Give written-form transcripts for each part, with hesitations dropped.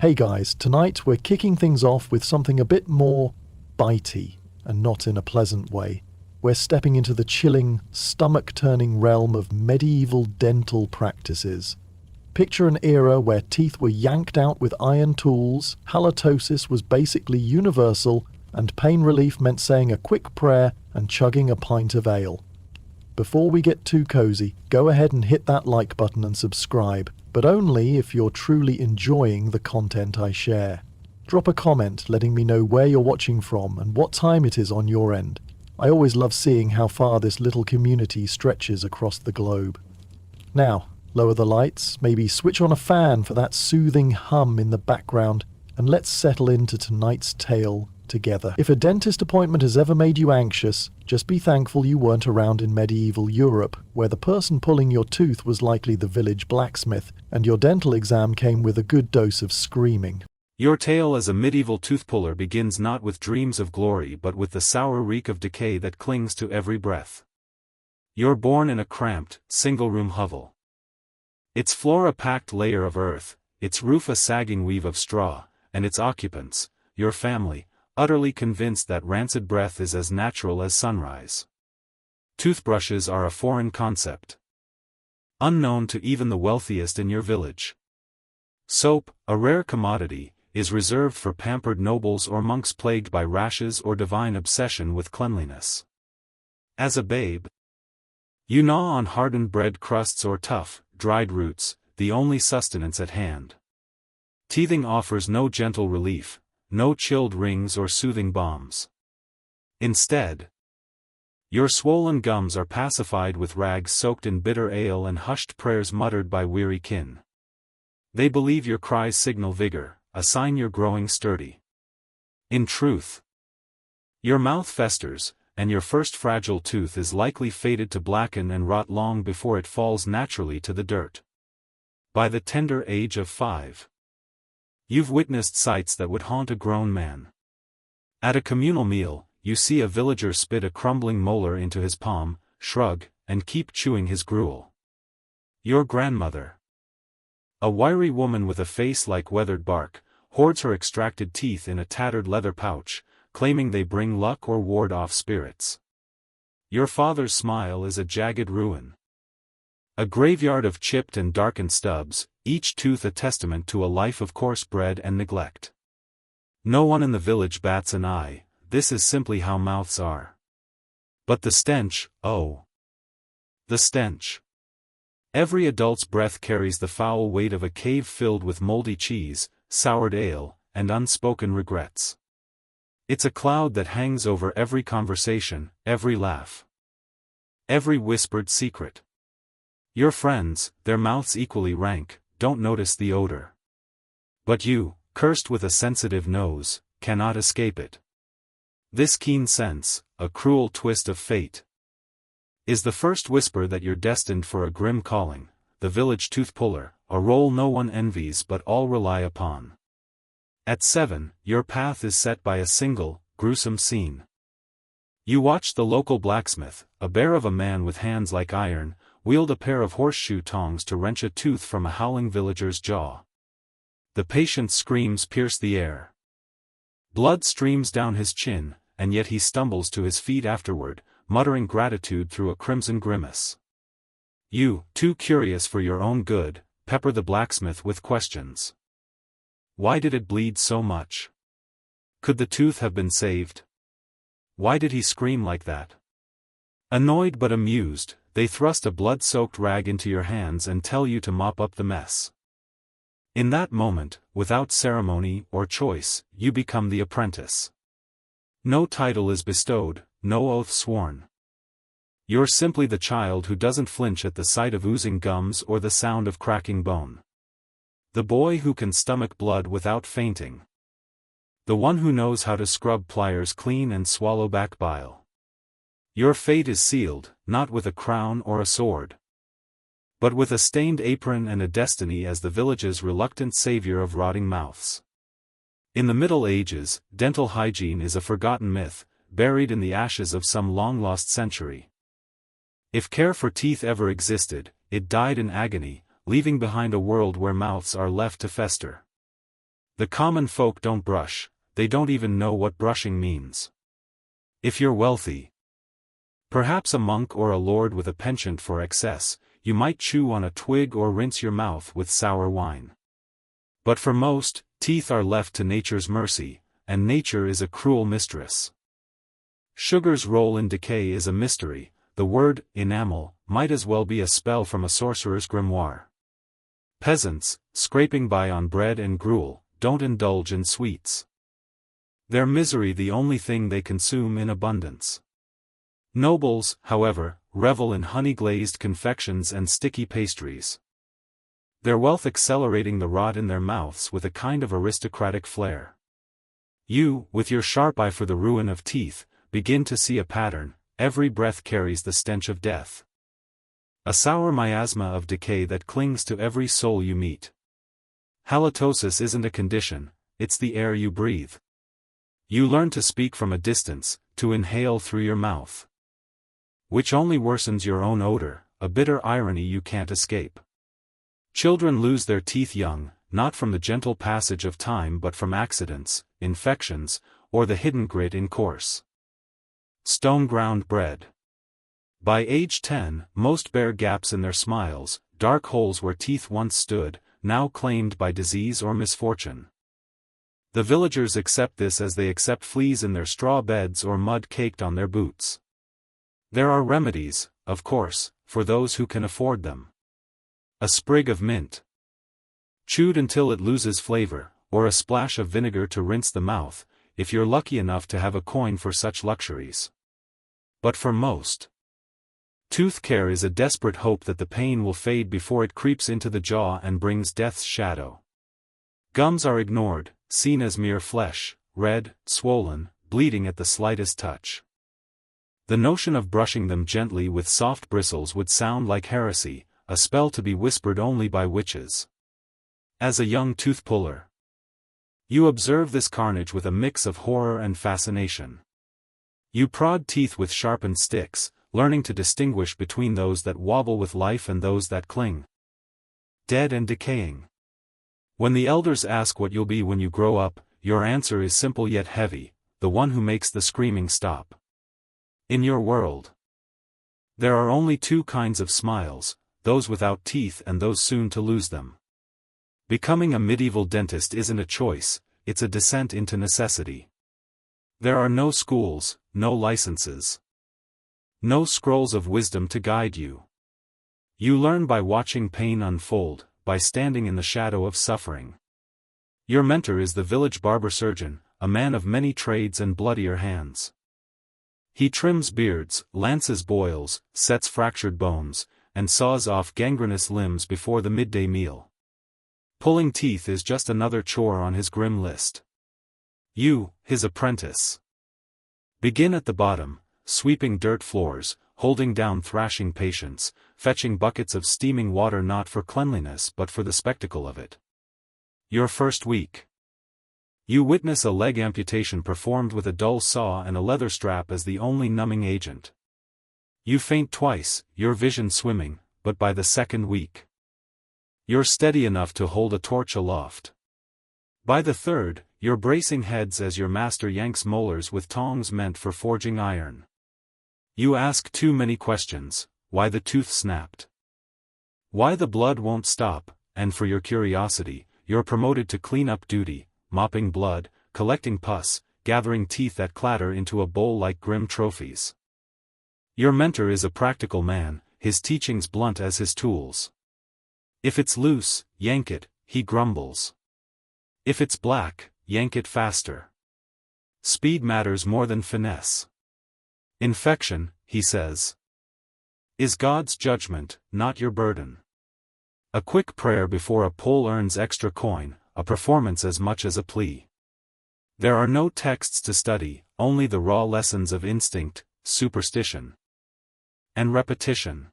Hey guys, tonight we're kicking things off with something a bit more bitey, and not in a pleasant way. We're stepping into the chilling, stomach-turning realm of medieval dental practices. Picture an era where teeth were yanked out with iron tools, halitosis was basically universal, and pain relief meant saying a quick prayer and chugging a pint of ale. Before we get too cozy, go ahead and hit that like button and subscribe, but only if you're truly enjoying the content I share. Drop a comment letting me know where you're watching from and what time it is on your end. I always love seeing how far this little community stretches across the globe. Now, lower the lights, maybe switch on a fan for that soothing hum in the background, and let's settle into tonight's tale together. If a dentist appointment has ever made you anxious, just be thankful you weren't around in medieval Europe, where the person pulling your tooth was likely the village blacksmith, and your dental exam came with a good dose of screaming. Your tale as a medieval tooth puller begins not with dreams of glory but with the sour reek of decay that clings to every breath. You're born in a cramped, single-room hovel. Its floor a packed layer of earth, its roof a sagging weave of straw, and its occupants, your family, utterly convinced that rancid breath is as natural as sunrise. Toothbrushes are a foreign concept, unknown to even the wealthiest in your village. Soap, a rare commodity, is reserved for pampered nobles or monks plagued by rashes or divine obsession with cleanliness. As a babe, you gnaw on hardened bread crusts or tough, dried roots, the only sustenance at hand. Teething offers no gentle relief, no chilled rings or soothing balms. Instead, your swollen gums are pacified with rags soaked in bitter ale and hushed prayers muttered by weary kin. They believe your cries signal vigor, a sign you're growing sturdy. In truth, your mouth festers, and your first fragile tooth is likely fated to blacken and rot long before it falls naturally to the dirt. By the tender age of 5, you've witnessed sights that would haunt a grown man. At a communal meal, you see a villager spit a crumbling molar into his palm, shrug, and keep chewing his gruel. Your grandmother, a wiry woman with a face like weathered bark, hoards her extracted teeth in a tattered leather pouch, claiming they bring luck or ward off spirits. Your father's smile is a jagged ruin, a graveyard of chipped and darkened stubs, each tooth a testament to a life of coarse bread and neglect. No one in the village bats an eye, this is simply how mouths are. But the stench, oh! The stench. Every adult's breath carries the foul weight of a cave filled with moldy cheese, soured ale, and unspoken regrets. It's a cloud that hangs over every conversation, every laugh, every whispered secret. Your friends, their mouths equally rank, don't notice the odor. But you, cursed with a sensitive nose, cannot escape it. This keen sense, a cruel twist of fate, is the first whisper that you're destined for a grim calling, the village tooth puller, a role no one envies but all rely upon. At 7, your path is set by a single, gruesome scene. You watch the local blacksmith, a bear of a man with hands like iron, wield a pair of horseshoe tongs to wrench a tooth from a howling villager's jaw. The patient's screams pierce the air. Blood streams down his chin, and yet he stumbles to his feet afterward, muttering gratitude through a crimson grimace. You, too curious for your own good, pepper the blacksmith with questions. Why did it bleed so much? Could the tooth have been saved? Why did he scream like that? Annoyed but amused, they thrust a blood-soaked rag into your hands and tell you to mop up the mess. In that moment, without ceremony or choice, you become the apprentice. No title is bestowed, no oath sworn. You're simply the child who doesn't flinch at the sight of oozing gums or the sound of cracking bone. The boy who can stomach blood without fainting. The one who knows how to scrub pliers clean and swallow back bile. Your fate is sealed, not with a crown or a sword, but with a stained apron and a destiny as the village's reluctant savior of rotting mouths. In the Middle Ages, dental hygiene is a forgotten myth, buried in the ashes of some long-lost century. If care for teeth ever existed, it died in agony, leaving behind a world where mouths are left to fester. The common folk don't brush, they don't even know what brushing means. If you're wealthy, perhaps a monk or a lord with a penchant for excess, you might chew on a twig or rinse your mouth with sour wine. But for most, teeth are left to nature's mercy, and nature is a cruel mistress. Sugar's role in decay is a mystery. The word enamel might as well be a spell from a sorcerer's grimoire. Peasants, scraping by on bread and gruel, don't indulge in sweets. Their misery the only thing they consume in abundance. Nobles, however, revel in honey-glazed confections and sticky pastries. Their wealth accelerating the rot in their mouths with a kind of aristocratic flair. You, with your sharp eye for the ruin of teeth, begin to see a pattern. Every breath carries the stench of death. A sour miasma of decay that clings to every soul you meet. Halitosis isn't a condition, it's the air you breathe. You learn to speak from a distance, to inhale through your mouth. Which only worsens your own odor, a bitter irony you can't escape. Children lose their teeth young, not from the gentle passage of time but from accidents, infections, or the hidden grit in coarse stone-ground bread. By age 10, most bear gaps in their smiles, dark holes where teeth once stood, now claimed by disease or misfortune. The villagers accept this as they accept fleas in their straw beds or mud caked on their boots. There are remedies, of course, for those who can afford them. A sprig of mint, chewed until it loses flavor, or a splash of vinegar to rinse the mouth, if you're lucky enough to have a coin for such luxuries. But for most, tooth care is a desperate hope that the pain will fade before it creeps into the jaw and brings death's shadow. Gums are ignored, seen as mere flesh, red, swollen, bleeding at the slightest touch. The notion of brushing them gently with soft bristles would sound like heresy, a spell to be whispered only by witches. As a young tooth puller, you observe this carnage with a mix of horror and fascination. You prod teeth with sharpened sticks, learning to distinguish between those that wobble with life and those that cling, dead and decaying. When the elders ask what you'll be when you grow up, your answer is simple yet heavy: the one who makes the screaming stop. In your world, there are only two kinds of smiles, those without teeth and those soon to lose them. Becoming a medieval dentist isn't a choice, it's a descent into necessity. There are no schools, no licenses, no scrolls of wisdom to guide you. You learn by watching pain unfold, by standing in the shadow of suffering. Your mentor is the village barber-surgeon, a man of many trades and bloodier hands. He trims beards, lances boils, sets fractured bones, and saws off gangrenous limbs before the midday meal. Pulling teeth is just another chore on his grim list. You, his apprentice, begin at the bottom, sweeping dirt floors, holding down thrashing patients, fetching buckets of steaming water not for cleanliness but for the spectacle of it. Your first week, you witness a leg amputation performed with a dull saw and a leather strap as the only numbing agent. You faint twice, your vision swimming, but by the second week, you're steady enough to hold a torch aloft. By the third, you're bracing heads as your master yanks molars with tongs meant for forging iron. You ask too many questions: why the tooth snapped, why the blood won't stop, and for your curiosity, you're promoted to clean-up duty, mopping blood, collecting pus, gathering teeth that clatter into a bowl like grim trophies. Your mentor is a practical man, his teachings blunt as his tools. If it's loose, yank it, he grumbles. If it's black, yank it faster. Speed matters more than finesse. Infection, he says, is God's judgment, not your burden. A quick prayer before a pull earns extra coin, a performance as much as a plea. There are no texts to study, only the raw lessons of instinct, superstition, and repetition.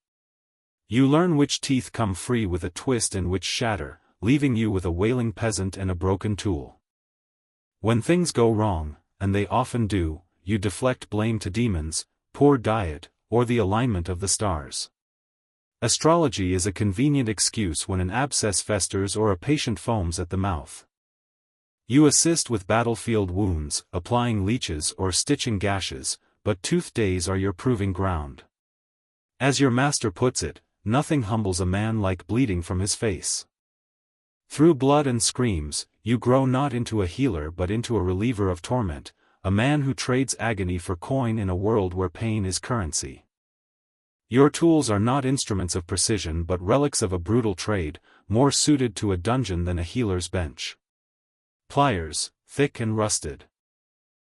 You learn which teeth come free with a twist and which shatter, leaving you with a wailing peasant and a broken tool. When things go wrong, and they often do, you deflect blame to demons, poor diet, or the alignment of the stars. Astrology is a convenient excuse when an abscess festers or a patient foams at the mouth. You assist with battlefield wounds, applying leeches or stitching gashes, but tooth days are your proving ground. As your master puts it, nothing humbles a man like bleeding from his face. Through blood and screams, you grow not into a healer but into a reliever of torment, a man who trades agony for coin in a world where pain is currency. Your tools are not instruments of precision but relics of a brutal trade, more suited to a dungeon than a healer's bench. Pliers, thick and rusted,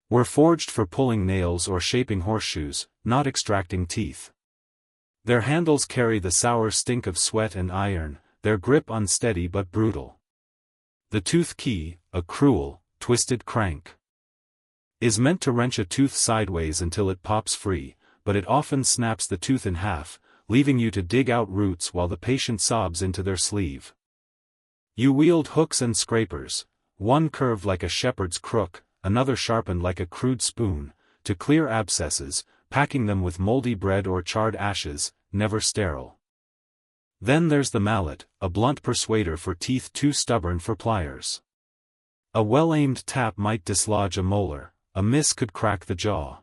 were forged for pulling nails or shaping horseshoes, not extracting teeth. Their handles carry the sour stink of sweat and iron, their grip unsteady but brutal. The tooth key, a cruel, twisted crank, is meant to wrench a tooth sideways until it pops free, but it often snaps the tooth in half, leaving you to dig out roots while the patient sobs into their sleeve. You wield hooks and scrapers, one curved like a shepherd's crook, another sharpened like a crude spoon, to clear abscesses, packing them with moldy bread or charred ashes, never sterile. Then there's the mallet, a blunt persuader for teeth too stubborn for pliers. A well-aimed tap might dislodge a molar, a miss could crack the jaw.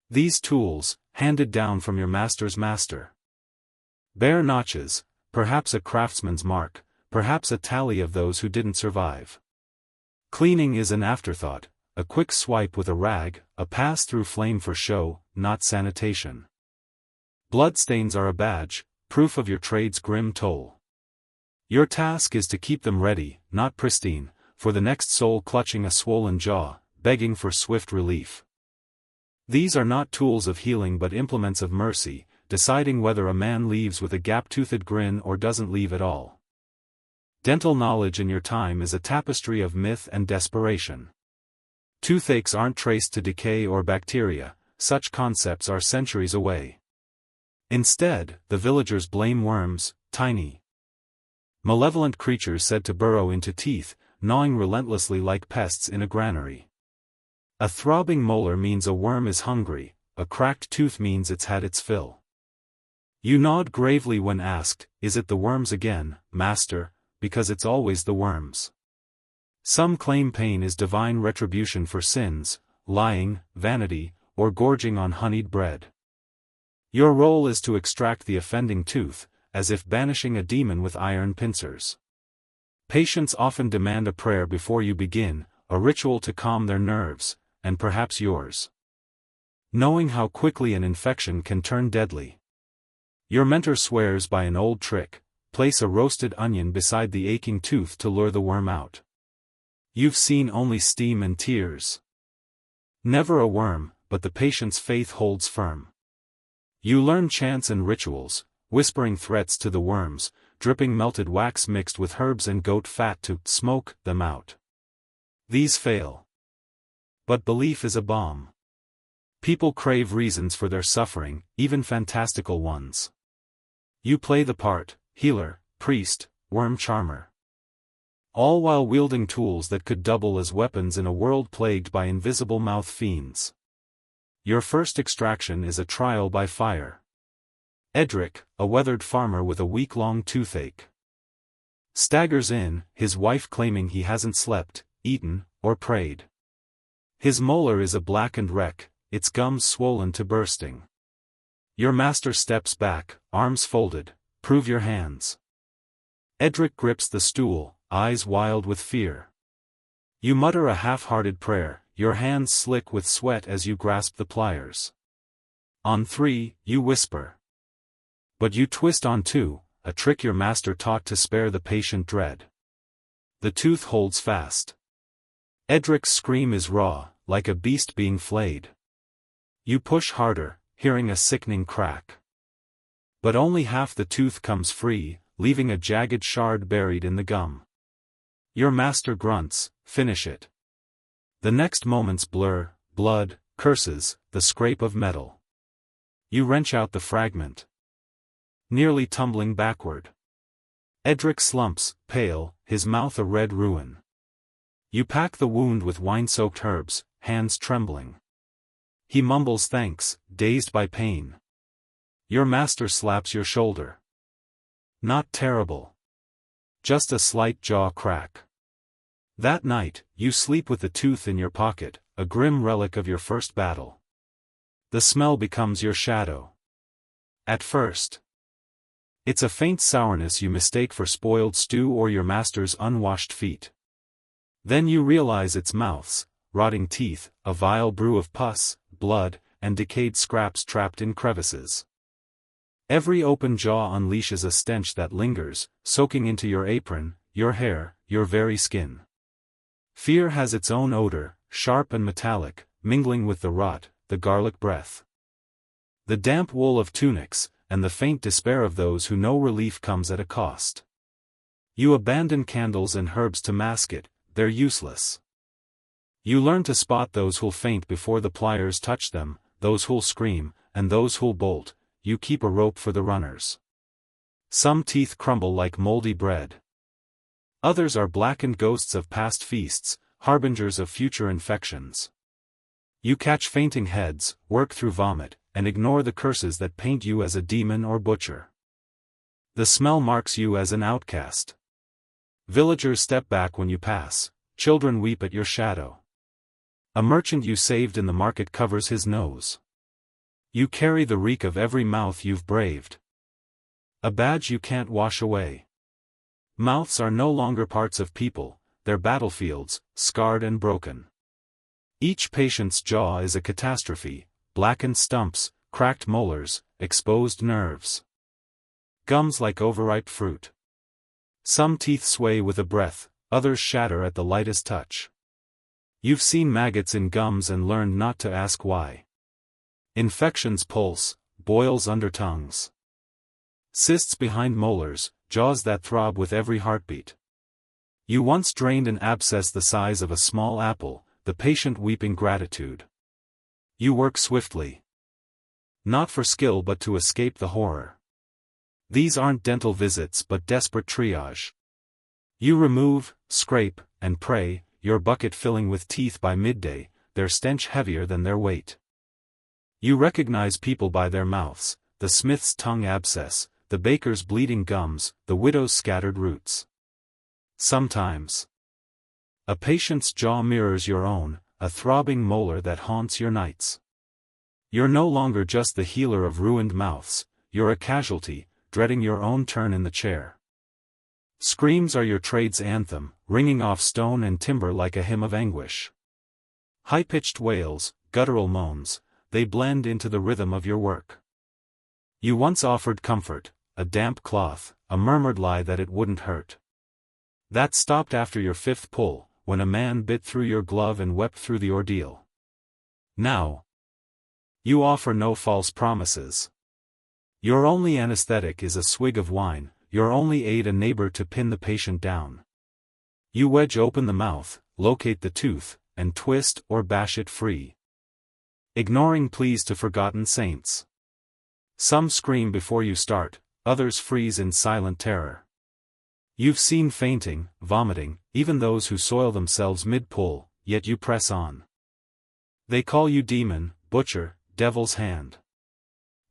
These tools, handed down from your master's master, bear notches, perhaps a craftsman's mark, perhaps a tally of those who didn't survive. Cleaning is an afterthought, a quick swipe with a rag, a pass-through flame for show, not sanitation. Bloodstains are a badge, proof of your trade's grim toll. Your task is to keep them ready, not pristine, for the next soul clutching a swollen jaw, begging for swift relief. These are not tools of healing but implements of mercy, deciding whether a man leaves with a gap-toothed grin or doesn't leave at all. Dental knowledge in your time is a tapestry of myth and desperation. Toothaches aren't traced to decay or bacteria, such concepts are centuries away. Instead, the villagers blame worms, tiny, malevolent creatures said to burrow into teeth, gnawing relentlessly like pests in a granary. A throbbing molar means a worm is hungry, a cracked tooth means it's had its fill. You nod gravely when asked, "Is it the worms again, master?" Because it's always the worms. Some claim pain is divine retribution for sins, lying, vanity, or gorging on honeyed bread. Your role is to extract the offending tooth, as if banishing a demon with iron pincers. Patients often demand a prayer before you begin, a ritual to calm their nerves, and perhaps yours. Knowing how quickly an infection can turn deadly. Your mentor swears by an old trick: place a roasted onion beside the aching tooth to lure the worm out. You've seen only steam and tears. Never a worm, but the patient's faith holds firm. You learn chants and rituals, whispering threats to the worms, dripping melted wax mixed with herbs and goat fat to smoke them out. These fail. But belief is a balm. People crave reasons for their suffering, even fantastical ones. You play the part: healer, priest, worm charmer. All while wielding tools that could double as weapons in a world plagued by invisible mouth fiends. Your first extraction is a trial by fire. Edric, a weathered farmer with a week-long toothache, staggers in, his wife claiming he hasn't slept, eaten, or prayed. His molar is a blackened wreck, its gums swollen to bursting. Your master steps back, arms folded: "Prove your hands." Edric grips the stool, eyes wild with fear. You mutter a half-hearted prayer, your hands slick with sweat as you grasp the pliers. On 3, you whisper. But you twist on 2, a trick your master taught to spare the patient dread. The tooth holds fast. Edric's scream is raw, like a beast being flayed. You push harder, hearing a sickening crack. But only half the tooth comes free, leaving a jagged shard buried in the gum. Your master grunts, "Finish it." The next moments blur, blood, curses, the scrape of metal. You wrench out the fragment, nearly tumbling backward. Edric slumps, pale, his mouth a red ruin. You pack the wound with wine-soaked herbs, hands trembling. He mumbles thanks, dazed by pain. Your master slaps your shoulder. Not terrible. Just a slight jaw crack. That night, you sleep with the tooth in your pocket, a grim relic of your first battle. The smell becomes your shadow. At first, it's a faint sourness you mistake for spoiled stew or your master's unwashed feet. Then you realize it's mouths, rotting teeth, a vile brew of pus, blood, and decayed scraps trapped in crevices. Every open jaw unleashes a stench that lingers, soaking into your apron, your hair, your very skin. Fear has its own odor, sharp and metallic, mingling with the rot, the garlic breath. The damp wool of tunics, and the faint despair of those who know relief comes at a cost. You abandon candles and herbs to mask it, they're useless. You learn to spot those who'll faint before the pliers touch them, those who'll scream, and those who'll bolt. You keep a rope for the runners. Some teeth crumble like moldy bread. Others are blackened ghosts of past feasts, harbingers of future infections. You catch fainting heads, work through vomit, and ignore the curses that paint you as a demon or butcher. The smell marks you as an outcast. Villagers step back when you pass, children weep at your shadow. A merchant you saved in the market covers his nose. You carry the reek of every mouth you've braved. A badge you can't wash away. Mouths are no longer parts of people, they're battlefields, scarred and broken. Each patient's jaw is a catastrophe, blackened stumps, cracked molars, exposed nerves. Gums like overripe fruit. Some teeth sway with a breath, others shatter at the lightest touch. You've seen maggots in gums and learned not to ask why. Infections pulse, boils under tongues. Cysts behind molars, jaws that throb with every heartbeat. You once drained an abscess the size of a small apple, the patient weeping gratitude. You work swiftly. Not for skill but to escape the horror. These aren't dental visits but desperate triage. You remove, scrape, and pray, your bucket filling with teeth by midday, their stench heavier than their weight. You recognize people by their mouths, the smith's tongue abscess, the baker's bleeding gums, the widow's scattered roots. Sometimes, a patient's jaw mirrors your own, a throbbing molar that haunts your nights. You're no longer just the healer of ruined mouths, you're a casualty, dreading your own turn in the chair. Screams are your trade's anthem, ringing off stone and timber like a hymn of anguish. High-pitched wails, guttural moans, they blend into the rhythm of your work. You once offered comfort, a damp cloth, a murmured lie that it wouldn't hurt. That stopped after your fifth pull, when a man bit through your glove and wept through the ordeal. Now, you offer no false promises. Your only anesthetic is a swig of wine, your only aid a neighbor to pin the patient down. You wedge open the mouth, locate the tooth, and twist or bash it free. Ignoring pleas to forgotten saints. Some scream before you start, others freeze in silent terror. You've seen fainting, vomiting, even those who soil themselves mid-pull, yet you press on. They call you demon, butcher, devil's hand.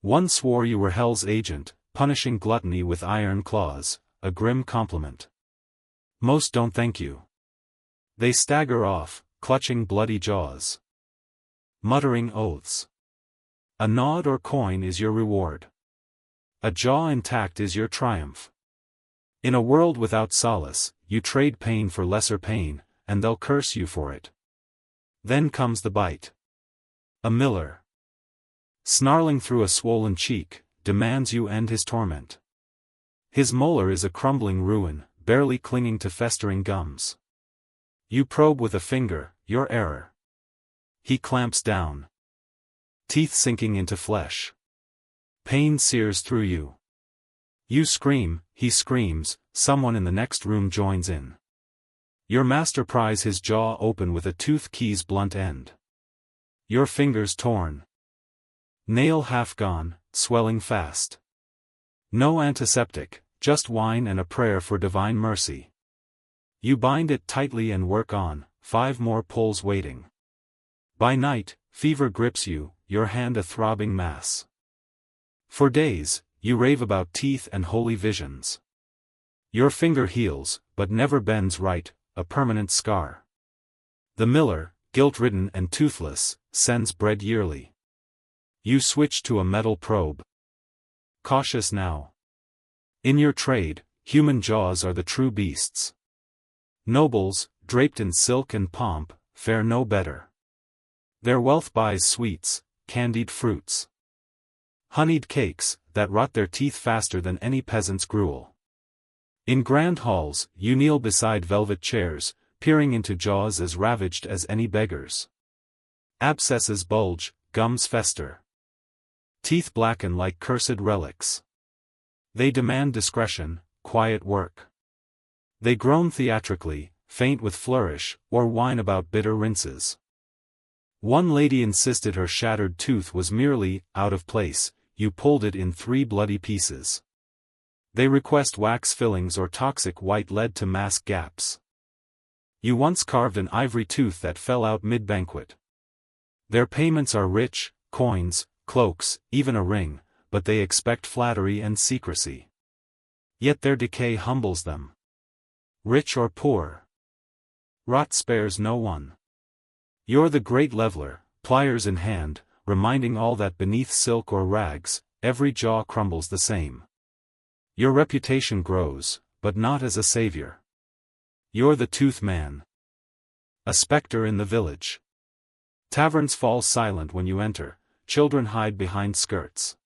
One swore you were hell's agent, punishing gluttony with iron claws, a grim compliment. Most don't thank you. They stagger off, clutching bloody jaws. Muttering oaths. A nod or coin is your reward. A jaw intact is your triumph. In a world without solace, you trade pain for lesser pain, and they'll curse you for it. Then comes the bite. A miller, snarling through a swollen cheek, demands you end his torment. His molar is a crumbling ruin, barely clinging to festering gums. You probe with a finger, your error. He clamps down. Teeth sinking into flesh. Pain sears through you. You scream, he screams, someone in the next room joins in. Your master pries his jaw open with a tooth key's blunt end. Your fingers torn. Nail half gone, swelling fast. No antiseptic, just wine and a prayer for divine mercy. You bind it tightly and work on, 5 more pulls waiting. By night, fever grips you, your hand a throbbing mass. For days, you rave about teeth and holy visions. Your finger heals, but never bends right, a permanent scar. The miller, guilt-ridden and toothless, sends bread yearly. You switch to a metal probe. Cautious now. In your trade, human jaws are the true beasts. Nobles, draped in silk and pomp, fare no better. Their wealth buys sweets, candied fruits, honeyed cakes, that rot their teeth faster than any peasant's gruel. In grand halls, you kneel beside velvet chairs, peering into jaws as ravaged as any beggar's. Abscesses bulge, gums fester. Teeth blacken like cursed relics. They demand discretion, quiet work. They groan theatrically, faint with flourish, or whine about bitter rinses. One lady insisted her shattered tooth was merely out of place. You pulled it in 3 bloody pieces. They request wax fillings or toxic white lead to mask gaps. You once carved an ivory tooth that fell out mid-banquet. Their payments are rich, coins, cloaks, even a ring, but they expect flattery and secrecy. Yet their decay humbles them. Rich or poor, rot spares no one. You're the great leveler, pliers in hand, reminding all that beneath silk or rags, every jaw crumbles the same. Your reputation grows, but not as a savior. You're the tooth man. A specter in the village. Taverns fall silent when you enter, children hide behind skirts.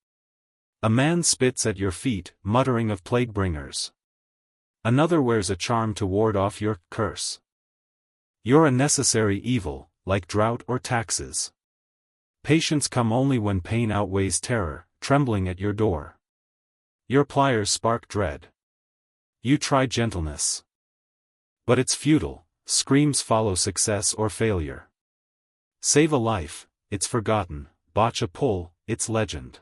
A man spits at your feet, muttering of plague bringers. Another wears a charm to ward off your curse. You're a necessary evil, like drought or taxes. Patience come only when pain outweighs terror, trembling at your door. Your pliers spark dread. You try gentleness. But it's futile, screams follow success or failure. Save a life, it's forgotten, botch a pull, it's legend.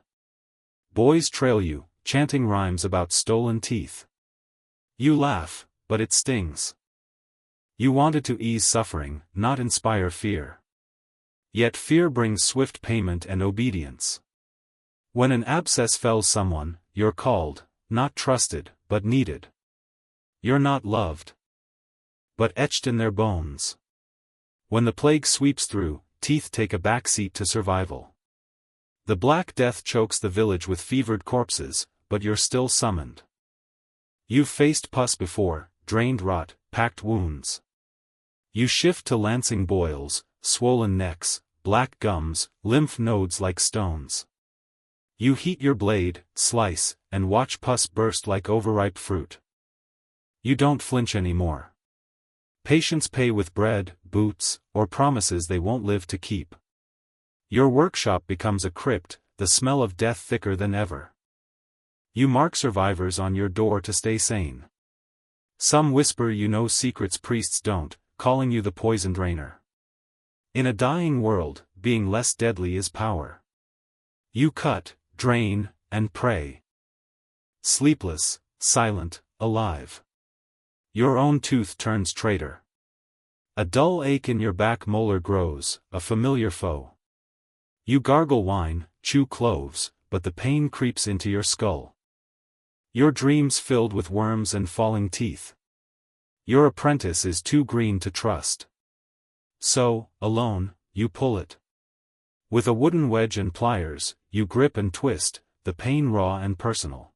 Boys trail you, chanting rhymes about stolen teeth. You laugh, but it stings. You wanted to ease suffering, not inspire fear. Yet fear brings swift payment and obedience. When an abscess fells someone, you're called, not trusted, but needed. You're not loved, but etched in their bones. When the plague sweeps through, teeth take a backseat to survival. The Black Death chokes the village with fevered corpses, but you're still summoned. You've faced pus before, drained rot, packed wounds. You shift to lancing boils, swollen necks, black gums, lymph nodes like stones. You heat your blade, slice, and watch pus burst like overripe fruit. You don't flinch anymore. Patients pay with bread, boots, or promises they won't live to keep. Your workshop becomes a crypt, the smell of death thicker than ever. You mark survivors on your door to stay sane. Some whisper you know secrets priests don't, calling you the poison drainer. In a dying world, being less deadly is power. You cut, drain, and pray. Sleepless, silent, alive. Your own tooth turns traitor. A dull ache in your back molar grows, a familiar foe. You gargle wine, chew cloves, but the pain creeps into your skull. Your dreams filled with worms and falling teeth. Your apprentice is too green to trust. So, alone, you pull it. With a wooden wedge and pliers, you grip and twist, the pain raw and personal.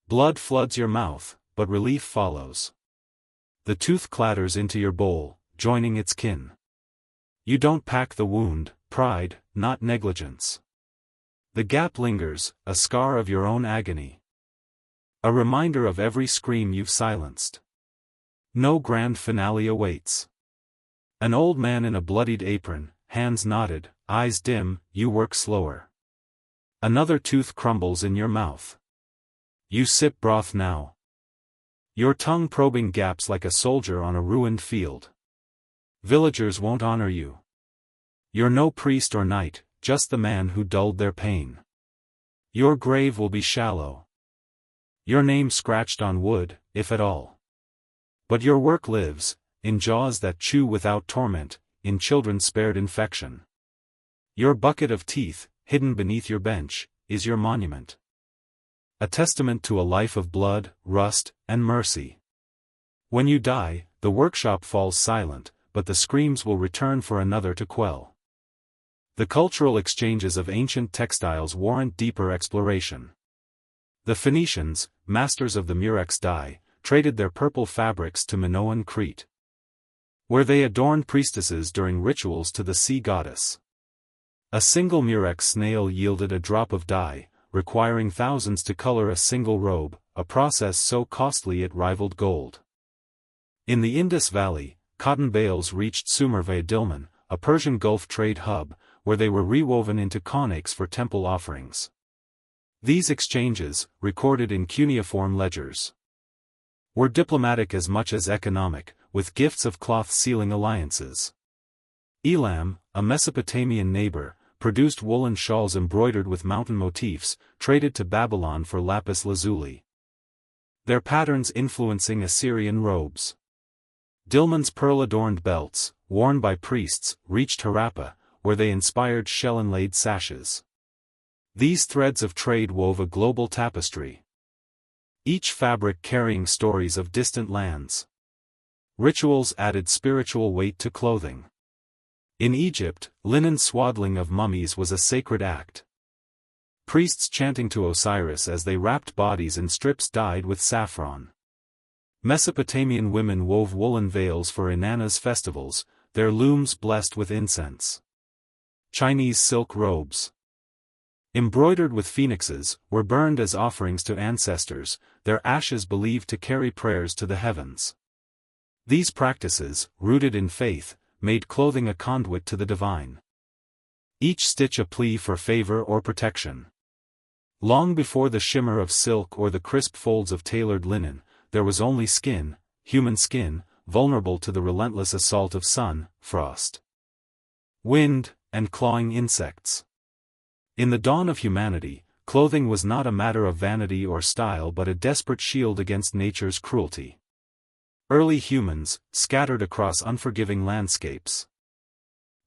Blood floods your mouth, but relief follows. The tooth clatters into your bowl, joining its kin. You don't pack the wound, pride, not negligence. The gap lingers, a scar of your own agony. A reminder of every scream you've silenced. No grand finale awaits. An old man in a bloodied apron, hands knotted, eyes dim, you work slower. Another tooth crumbles in your mouth. You sip broth now. Your tongue probing gaps like a soldier on a ruined field. Villagers won't honor you. You're no priest or knight, just the man who dulled their pain. Your grave will be shallow. Your name scratched on wood, if at all. But your work lives, in jaws that chew without torment, in children spared infection. Your bucket of teeth, hidden beneath your bench, is your monument. A testament to a life of blood, rust, and mercy. When you die, the workshop falls silent, but the screams will return for another to quell. The cultural exchanges of ancient textiles warrant deeper exploration. The Phoenicians, masters of the murex dye, traded their purple fabrics to Minoan Crete, where they adorned priestesses during rituals to the sea goddess. A single murex snail yielded a drop of dye, requiring thousands to color a single robe, a process so costly it rivaled gold. In the Indus Valley, cotton bales reached Sumer via Dilmun, a Persian Gulf trade hub, where they were rewoven into konaks for temple offerings. These exchanges, recorded in cuneiform ledgers, were diplomatic as much as economic, with gifts of cloth sealing alliances. Elam, a Mesopotamian neighbor, produced woolen shawls embroidered with mountain motifs, traded to Babylon for lapis lazuli, their patterns influencing Assyrian robes. Dilmun's pearl-adorned belts, worn by priests, reached Harappa, where they inspired shell-inlaid sashes. These threads of trade wove a global tapestry, each fabric carrying stories of distant lands. Rituals added spiritual weight to clothing. In Egypt, linen swaddling of mummies was a sacred act, priests chanting to Osiris as they wrapped bodies in strips dyed with saffron. Mesopotamian women wove woolen veils for Inanna's festivals, their looms blessed with incense. Chinese silk robes, embroidered with phoenixes, were burned as offerings to ancestors, their ashes believed to carry prayers to the heavens. These practices, rooted in faith, made clothing a conduit to the divine, each stitch a plea for favor or protection. Long before the shimmer of silk or the crisp folds of tailored linen, there was only skin, human skin, vulnerable to the relentless assault of sun, frost, wind, and clawing insects. In the dawn of humanity, clothing was not a matter of vanity or style but a desperate shield against nature's cruelty. Early humans, scattered across unforgiving landscapes,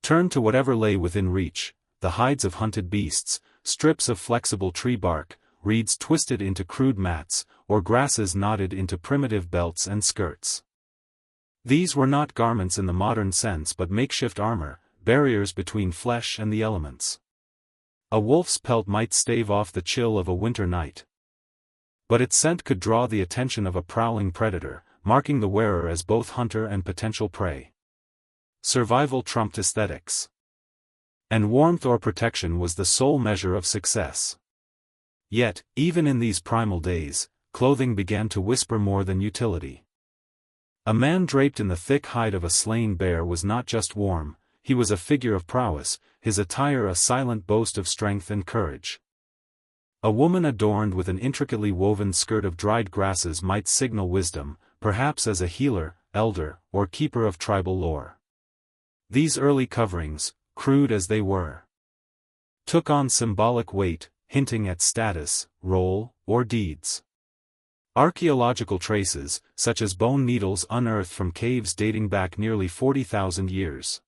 turned to whatever lay within reach: the hides of hunted beasts, strips of flexible tree bark, reeds twisted into crude mats, or grasses knotted into primitive belts and skirts. These were not garments in the modern sense but makeshift armor, barriers between flesh and the elements. A wolf's pelt might stave off the chill of a winter night, but its scent could draw the attention of a prowling predator, marking the wearer as both hunter and potential prey. Survival trumped aesthetics, and warmth or protection was the sole measure of success. Yet, even in these primal days, clothing began to whisper more than utility. A man draped in the thick hide of a slain bear was not just warm, he was a figure of prowess, his attire a silent boast of strength and courage. A woman adorned with an intricately woven skirt of dried grasses might signal wisdom, perhaps as a healer, elder, or keeper of tribal lore. These early coverings, crude as they were, took on symbolic weight, hinting at status, role, or deeds. Archaeological traces, such as bone needles unearthed from caves dating back nearly 40,000 years,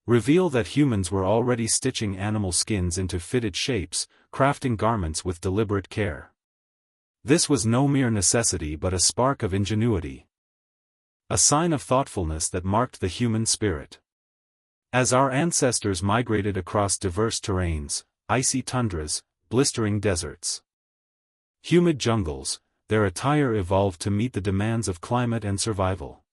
reveal that humans were already stitching animal skins into fitted shapes, crafting garments with deliberate care. This was no mere necessity but a spark of ingenuity, a sign of thoughtfulness that marked the human spirit. As our ancestors migrated across diverse terrains, icy tundras, blistering deserts, humid jungles, their attire evolved to meet the demands of climate and survival.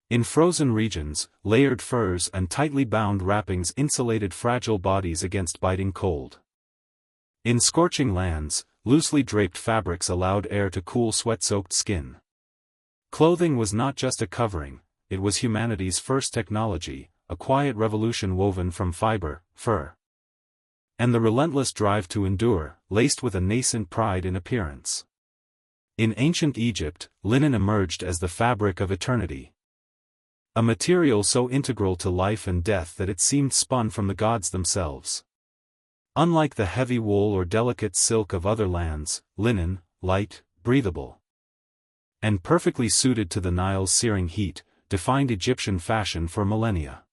In frozen regions, layered furs and tightly bound wrappings insulated fragile bodies against biting cold. In scorching lands, loosely draped fabrics allowed air to cool sweat-soaked skin. Clothing was not just a covering, it was humanity's first technology, a quiet revolution woven from fiber, fur, and the relentless drive to endure, laced with a nascent pride in appearance. In ancient Egypt, linen emerged as the fabric of eternity, a material so integral to life and death that it seemed spun from the gods themselves. Unlike the heavy wool or delicate silk of other lands, linen, light, breathable, and perfectly suited to the Nile's searing heat, defined Egyptian fashion for millennia.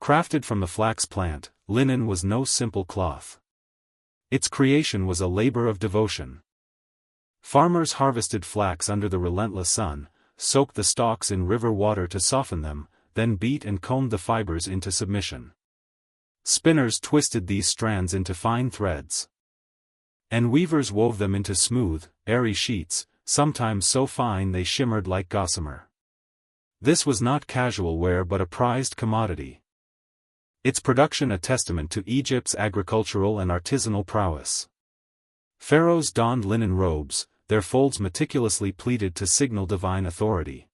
Crafted from the flax plant, linen was no simple cloth. Its creation was a labor of devotion. Farmers harvested flax under the relentless sun, soaked the stalks in river water to soften them, then beat and combed the fibers into submission. Spinners twisted these strands into fine threads, and weavers wove them into smooth, airy sheets, sometimes so fine they shimmered like gossamer. This was not casual wear but a prized commodity. Its production a testament to Egypt's agricultural and artisanal prowess. Pharaohs donned linen robes, their folds meticulously pleated to signal divine authority.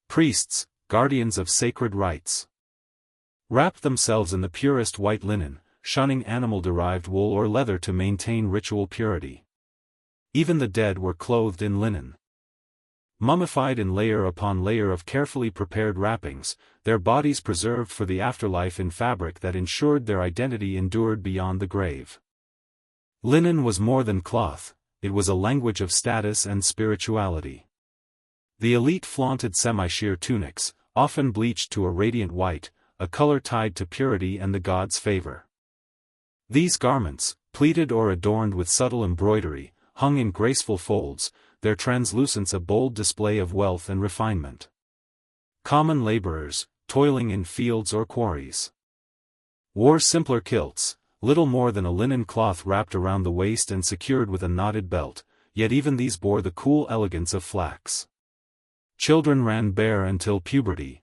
Priests, guardians of sacred rites, wrapped themselves in the purest white linen, shunning animal-derived wool or leather to maintain ritual purity. Even the dead were clothed in linen, mummified in layer upon layer of carefully prepared wrappings, their bodies preserved for the afterlife in fabric that ensured their identity endured beyond the grave. Linen was more than cloth, it was a language of status and spirituality. The elite flaunted semi-sheer tunics, often bleached to a radiant white, a color tied to purity and the gods' favor. These garments, pleated or adorned with subtle embroidery, hung in graceful folds, their translucence a bold display of wealth and refinement. Common laborers, toiling in fields or quarries, wore simpler kilts, little more than a linen cloth wrapped around the waist and secured with a knotted belt, yet even these bore the cool elegance of flax. Children ran bare until puberty,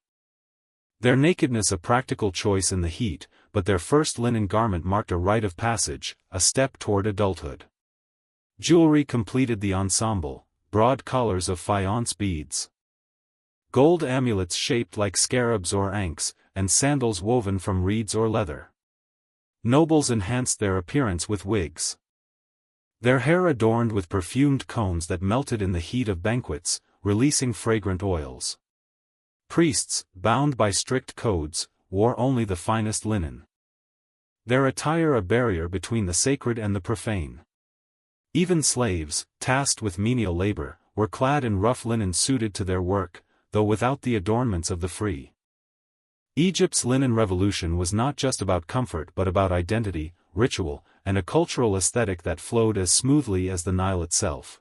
their nakedness a practical choice in the heat, but their first linen garment marked a rite of passage, a step toward adulthood. Jewelry completed the ensemble, broad collars of faience beads, gold amulets shaped like scarabs or ankhs, and sandals woven from reeds or leather. Nobles enhanced their appearance with wigs, their hair adorned with perfumed cones that melted in the heat of banquets, releasing fragrant oils. Priests, bound by strict codes, wore only the finest linen, their attire a barrier between the sacred and the profane. Even slaves, tasked with menial labor, were clad in rough linen suited to their work, though without the adornments of the free. Egypt's linen revolution was not just about comfort but about identity, ritual, and a cultural aesthetic that flowed as smoothly as the Nile itself,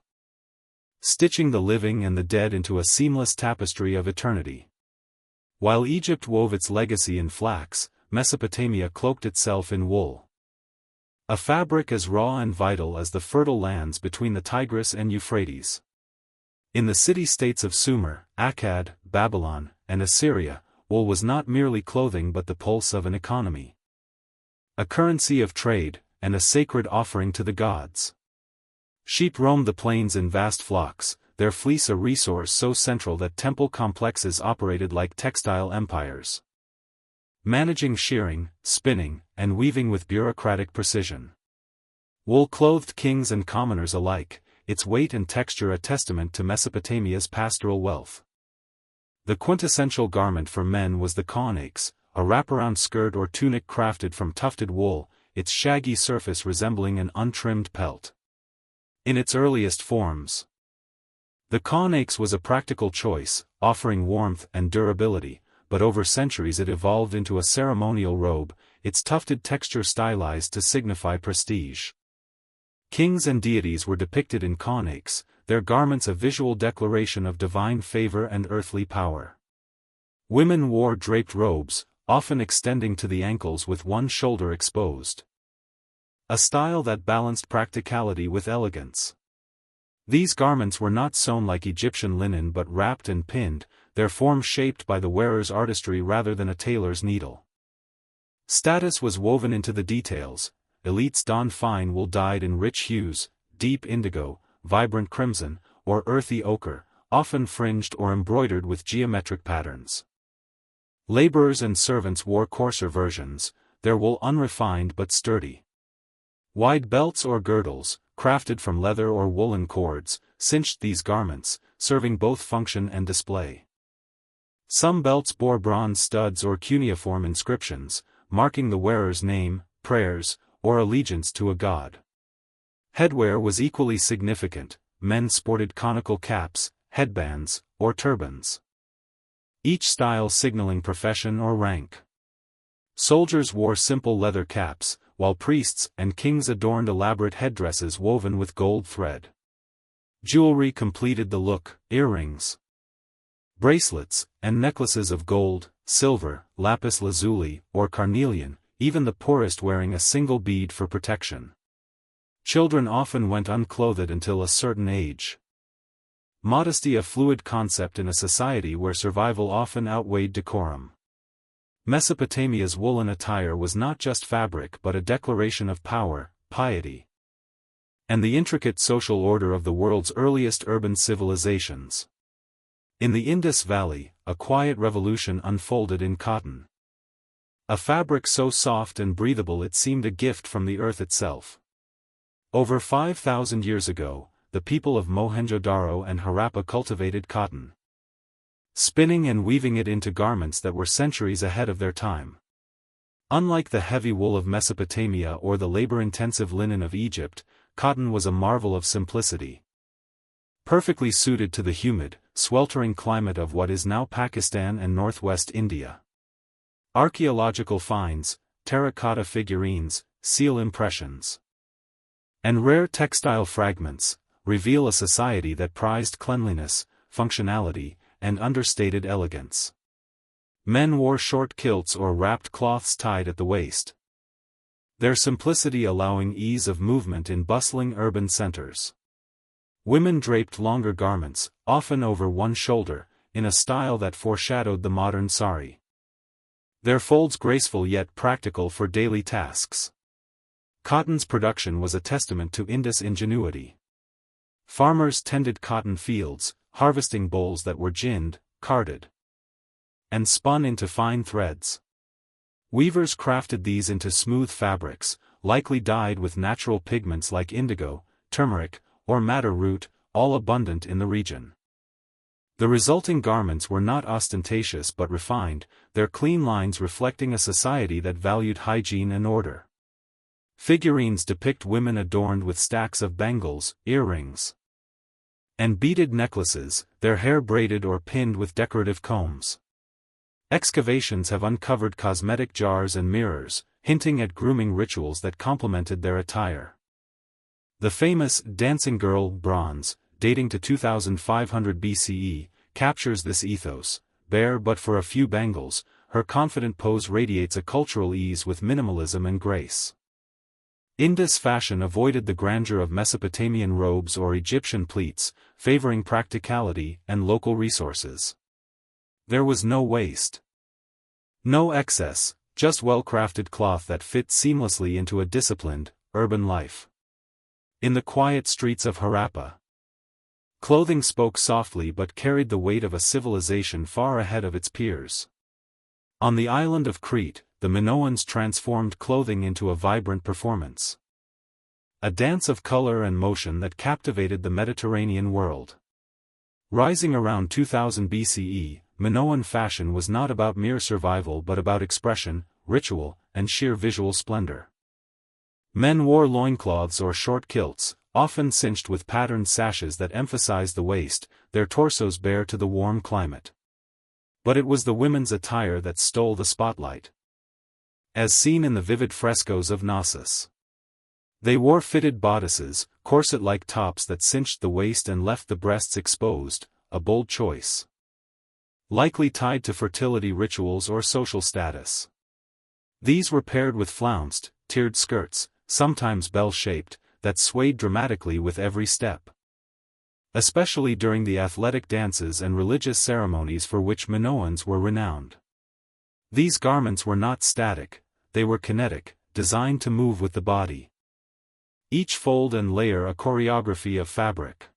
stitching the living and the dead into a seamless tapestry of eternity. While Egypt wove its legacy in flax, Mesopotamia cloaked itself in wool, a fabric as raw and vital as the fertile lands between the Tigris and Euphrates. In the city-states of Sumer, Akkad, Babylon, and Assyria, wool was not merely clothing but the pulse of an economy, a currency of trade, and a sacred offering to the gods. Sheep roamed the plains in vast flocks, their fleece a resource so central that temple complexes operated like textile empires, managing shearing, spinning, and weaving with bureaucratic precision. Wool clothed kings and commoners alike, its weight and texture a testament to Mesopotamia's pastoral wealth. The quintessential garment for men was the khanaks, a wraparound skirt or tunic crafted from tufted wool, its shaggy surface resembling an untrimmed pelt. In its earliest forms, the khanaks was a practical choice, offering warmth and durability, but over centuries it evolved into a ceremonial robe, its tufted texture stylized to signify prestige. Kings and deities were depicted in khanaks, their garments a visual declaration of divine favor and earthly power. Women wore draped robes, often extending to the ankles with one shoulder exposed, a style that balanced practicality with elegance. These garments were not sewn like Egyptian linen but wrapped and pinned, their form shaped by the wearer's artistry rather than a tailor's needle. Status was woven into the details. Elites donned fine wool dyed in rich hues, deep indigo, vibrant crimson, or earthy ochre, often fringed or embroidered with geometric patterns. Laborers and servants wore coarser versions, their wool unrefined but sturdy. Wide belts or girdles, crafted from leather or woolen cords, cinched these garments, serving both function and display. Some belts bore bronze studs or cuneiform inscriptions, marking the wearer's name, prayers, or allegiance to a god. Headwear was equally significant. Men sported conical caps, headbands, or turbans, each style signaling profession or rank. Soldiers wore simple leather caps, while priests and kings adorned elaborate headdresses woven with gold thread. Jewelry completed the look: earrings, Bracelets, and necklaces of gold, silver, lapis lazuli, or carnelian, even the poorest wearing a single bead for protection. Children often went unclothed until a certain age. Modesty, a fluid concept in a society where survival often outweighed decorum. Mesopotamia's woolen attire was not just fabric but a declaration of power, piety, and the intricate social order of the world's earliest urban civilizations. In the Indus Valley, a quiet revolution unfolded in cotton. A fabric so soft and breathable it seemed a gift from the earth itself. Over 5,000 years ago, the people of Mohenjo-Daro and Harappa cultivated cotton, spinning and weaving it into garments that were centuries ahead of their time. Unlike the heavy wool of Mesopotamia or the labor-intensive linen of Egypt, cotton was a marvel of simplicity. Perfectly suited to the humid, sweltering climate of what is now Pakistan and northwest India. Archaeological finds, terracotta figurines, seal impressions, and rare textile fragments reveal a society that prized cleanliness, functionality, and understated elegance. Men wore short kilts or wrapped cloths tied at the waist, their simplicity allowing ease of movement in bustling urban centers. Women draped longer garments, often over one shoulder, in a style that foreshadowed the modern sari. Their folds graceful yet practical for daily tasks. Cotton's production was a testament to Indus ingenuity. Farmers tended cotton fields, harvesting bolls that were ginned, carded, and spun into fine threads. Weavers crafted these into smooth fabrics, likely dyed with natural pigments like indigo, turmeric, or madder root, all abundant in the region. The resulting garments were not ostentatious but refined, their clean lines reflecting a society that valued hygiene and order. Figurines depict women adorned with stacks of bangles, earrings, and beaded necklaces, their hair braided or pinned with decorative combs. Excavations have uncovered cosmetic jars and mirrors, hinting at grooming rituals that complemented their attire. The famous dancing girl bronze, dating to 2500 BCE, captures this ethos. Bare but for a few bangles, her confident pose radiates a cultural ease with minimalism and grace. Indus fashion avoided the grandeur of Mesopotamian robes or Egyptian pleats, favoring practicality and local resources. There was no waste, no excess, just well-crafted cloth that fit seamlessly into a disciplined, urban life. In the quiet streets of Harappa, clothing spoke softly but carried the weight of a civilization far ahead of its peers. On the island of Crete, the Minoans transformed clothing into a vibrant performance, a dance of color and motion that captivated the Mediterranean world. Rising around 2000 BCE, Minoan fashion was not about mere survival but about expression, ritual, and sheer visual splendor. Men wore loincloths or short kilts, often cinched with patterned sashes that emphasized the waist, their torsos bare to the warm climate. But it was the women's attire that stole the spotlight, as seen in the vivid frescoes of Knossos. They wore fitted bodices, corset-like tops that cinched the waist and left the breasts exposed, a bold choice, likely tied to fertility rituals or social status. These were paired with flounced, tiered skirts, sometimes bell-shaped, that swayed dramatically with every step, especially during the athletic dances and religious ceremonies for which Minoans were renowned. These garments were not static, they were kinetic, designed to move with the body. Each fold and layer a choreography of fabric.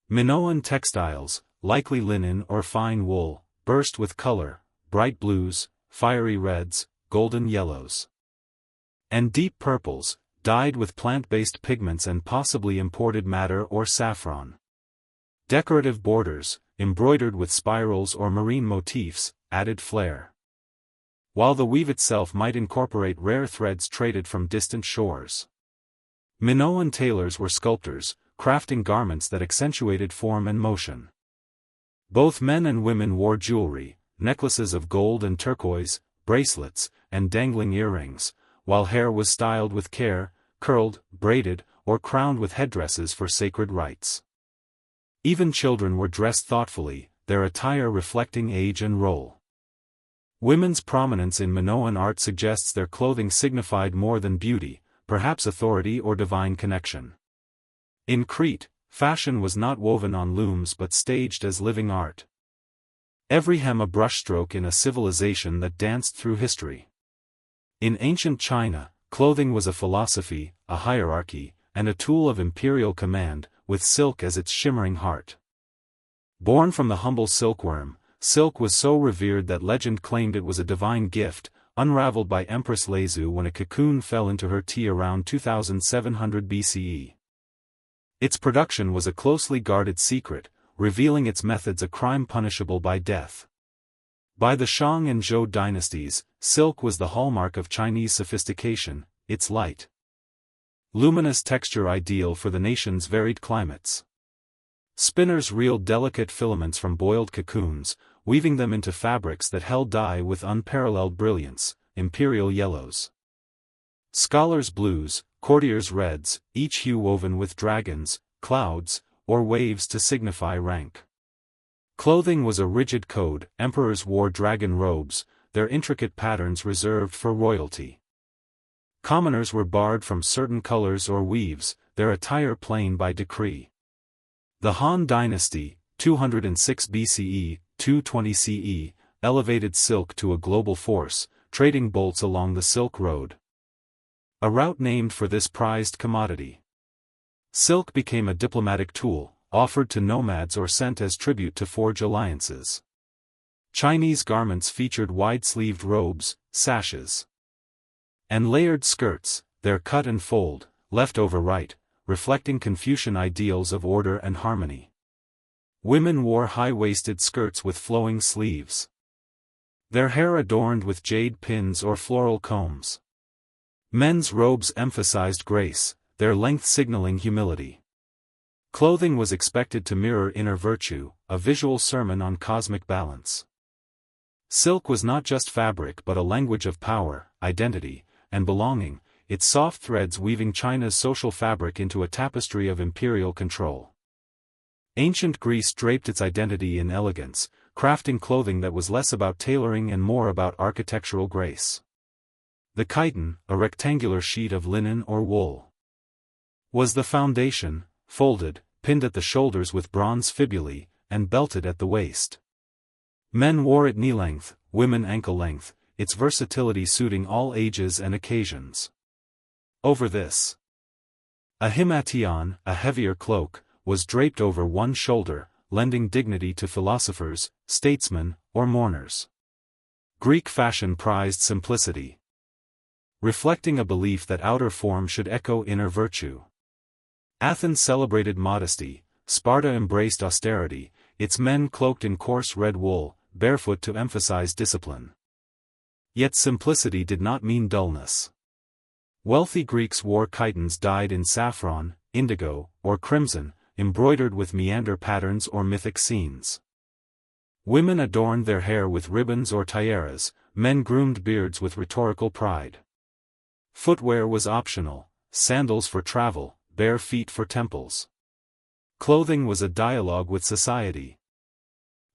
Minoan textiles, likely linen or fine wool, burst with color, bright blues, fiery reds, golden yellows, and deep purples, dyed with plant-based pigments and possibly imported madder or saffron. Decorative borders, embroidered with spirals or marine motifs, added flair, while the weave itself might incorporate rare threads traded from distant shores. Minoan tailors were sculptors, crafting garments that accentuated form and motion. Both men and women wore jewelry, necklaces of gold and turquoise, bracelets, and dangling earrings, while hair was styled with care, curled, braided, or crowned with headdresses for sacred rites. Even children were dressed thoughtfully, their attire reflecting age and role. Women's prominence in Minoan art suggests their clothing signified more than beauty, perhaps authority or divine connection. In Crete, fashion was not woven on looms but staged as living art. Every hem a brushstroke in a civilization that danced through history. In ancient China, clothing was a philosophy, a hierarchy, and a tool of imperial command, with silk as its shimmering heart. Born from the humble silkworm, silk was so revered that legend claimed it was a divine gift, unraveled by Empress Lezu when a cocoon fell into her tea around 2700 BCE. Its production was a closely guarded secret, revealing its methods a crime punishable by death. By the Shang and Zhou dynasties, silk was the hallmark of Chinese sophistication, its light, luminous texture ideal for the nation's varied climates. Spinners reeled delicate filaments from boiled cocoons, weaving them into fabrics that held dye with unparalleled brilliance, imperial yellows, scholars' blues, courtiers' reds, each hue woven with dragons, clouds, or waves to signify rank. Clothing was a rigid code, emperors wore dragon robes, their intricate patterns reserved for royalty. Commoners were barred from certain colors or weaves, their attire plain by decree. The Han dynasty, 206 BCE, 220 CE, elevated silk to a global force, trading bolts along the Silk Road, a route named for this prized commodity. Silk became a diplomatic tool, offered to nomads or sent as tribute to forge alliances. Chinese garments featured wide-sleeved robes, sashes, and layered skirts, their cut and fold, left over right, reflecting Confucian ideals of order and harmony. Women wore high-waisted skirts with flowing sleeves, their hair adorned with jade pins or floral combs. Men's robes emphasized grace, their length signaling humility. Clothing was expected to mirror inner virtue, a visual sermon on cosmic balance. Silk was not just fabric but a language of power, identity, and belonging, its soft threads weaving China's social fabric into a tapestry of imperial control. Ancient Greece draped its identity in elegance, crafting clothing that was less about tailoring and more about architectural grace. The chiton, a rectangular sheet of linen or wool, was the foundation, folded, pinned at the shoulders with bronze fibulae, and belted at the waist. Men wore it knee-length, women ankle-length, its versatility suiting all ages and occasions. Over this, a himation, a heavier cloak, was draped over one shoulder, lending dignity to philosophers, statesmen, or mourners. Greek fashion prized simplicity, reflecting a belief that outer form should echo inner virtue. Athens celebrated modesty, Sparta embraced austerity, its men cloaked in coarse red wool, barefoot to emphasize discipline. Yet simplicity did not mean dullness. Wealthy Greeks wore chitons dyed in saffron, indigo, or crimson, embroidered with meander patterns or mythic scenes. Women adorned their hair with ribbons or tiaras, men groomed beards with rhetorical pride. Footwear was optional, sandals for travel, bare feet for temples. Clothing was a dialogue with society,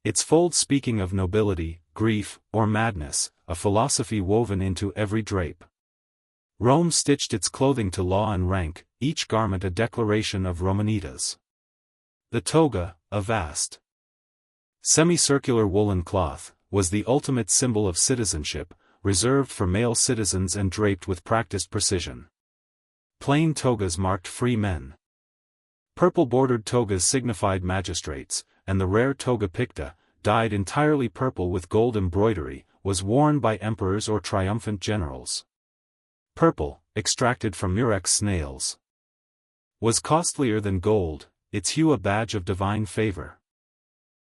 its folds speaking of nobility, grief, or madness, a philosophy woven into every drape. Rome stitched its clothing to law and rank, each garment a declaration of Romanitas. The toga, a vast, semicircular woolen cloth, was the ultimate symbol of citizenship, reserved for male citizens and draped with practiced precision. Plain togas marked free men. Purple-bordered togas signified magistrates, and the rare toga picta, dyed entirely purple with gold embroidery, was worn by emperors or triumphant generals. Purple, extracted from murex snails, was costlier than gold, its hue a badge of divine favor.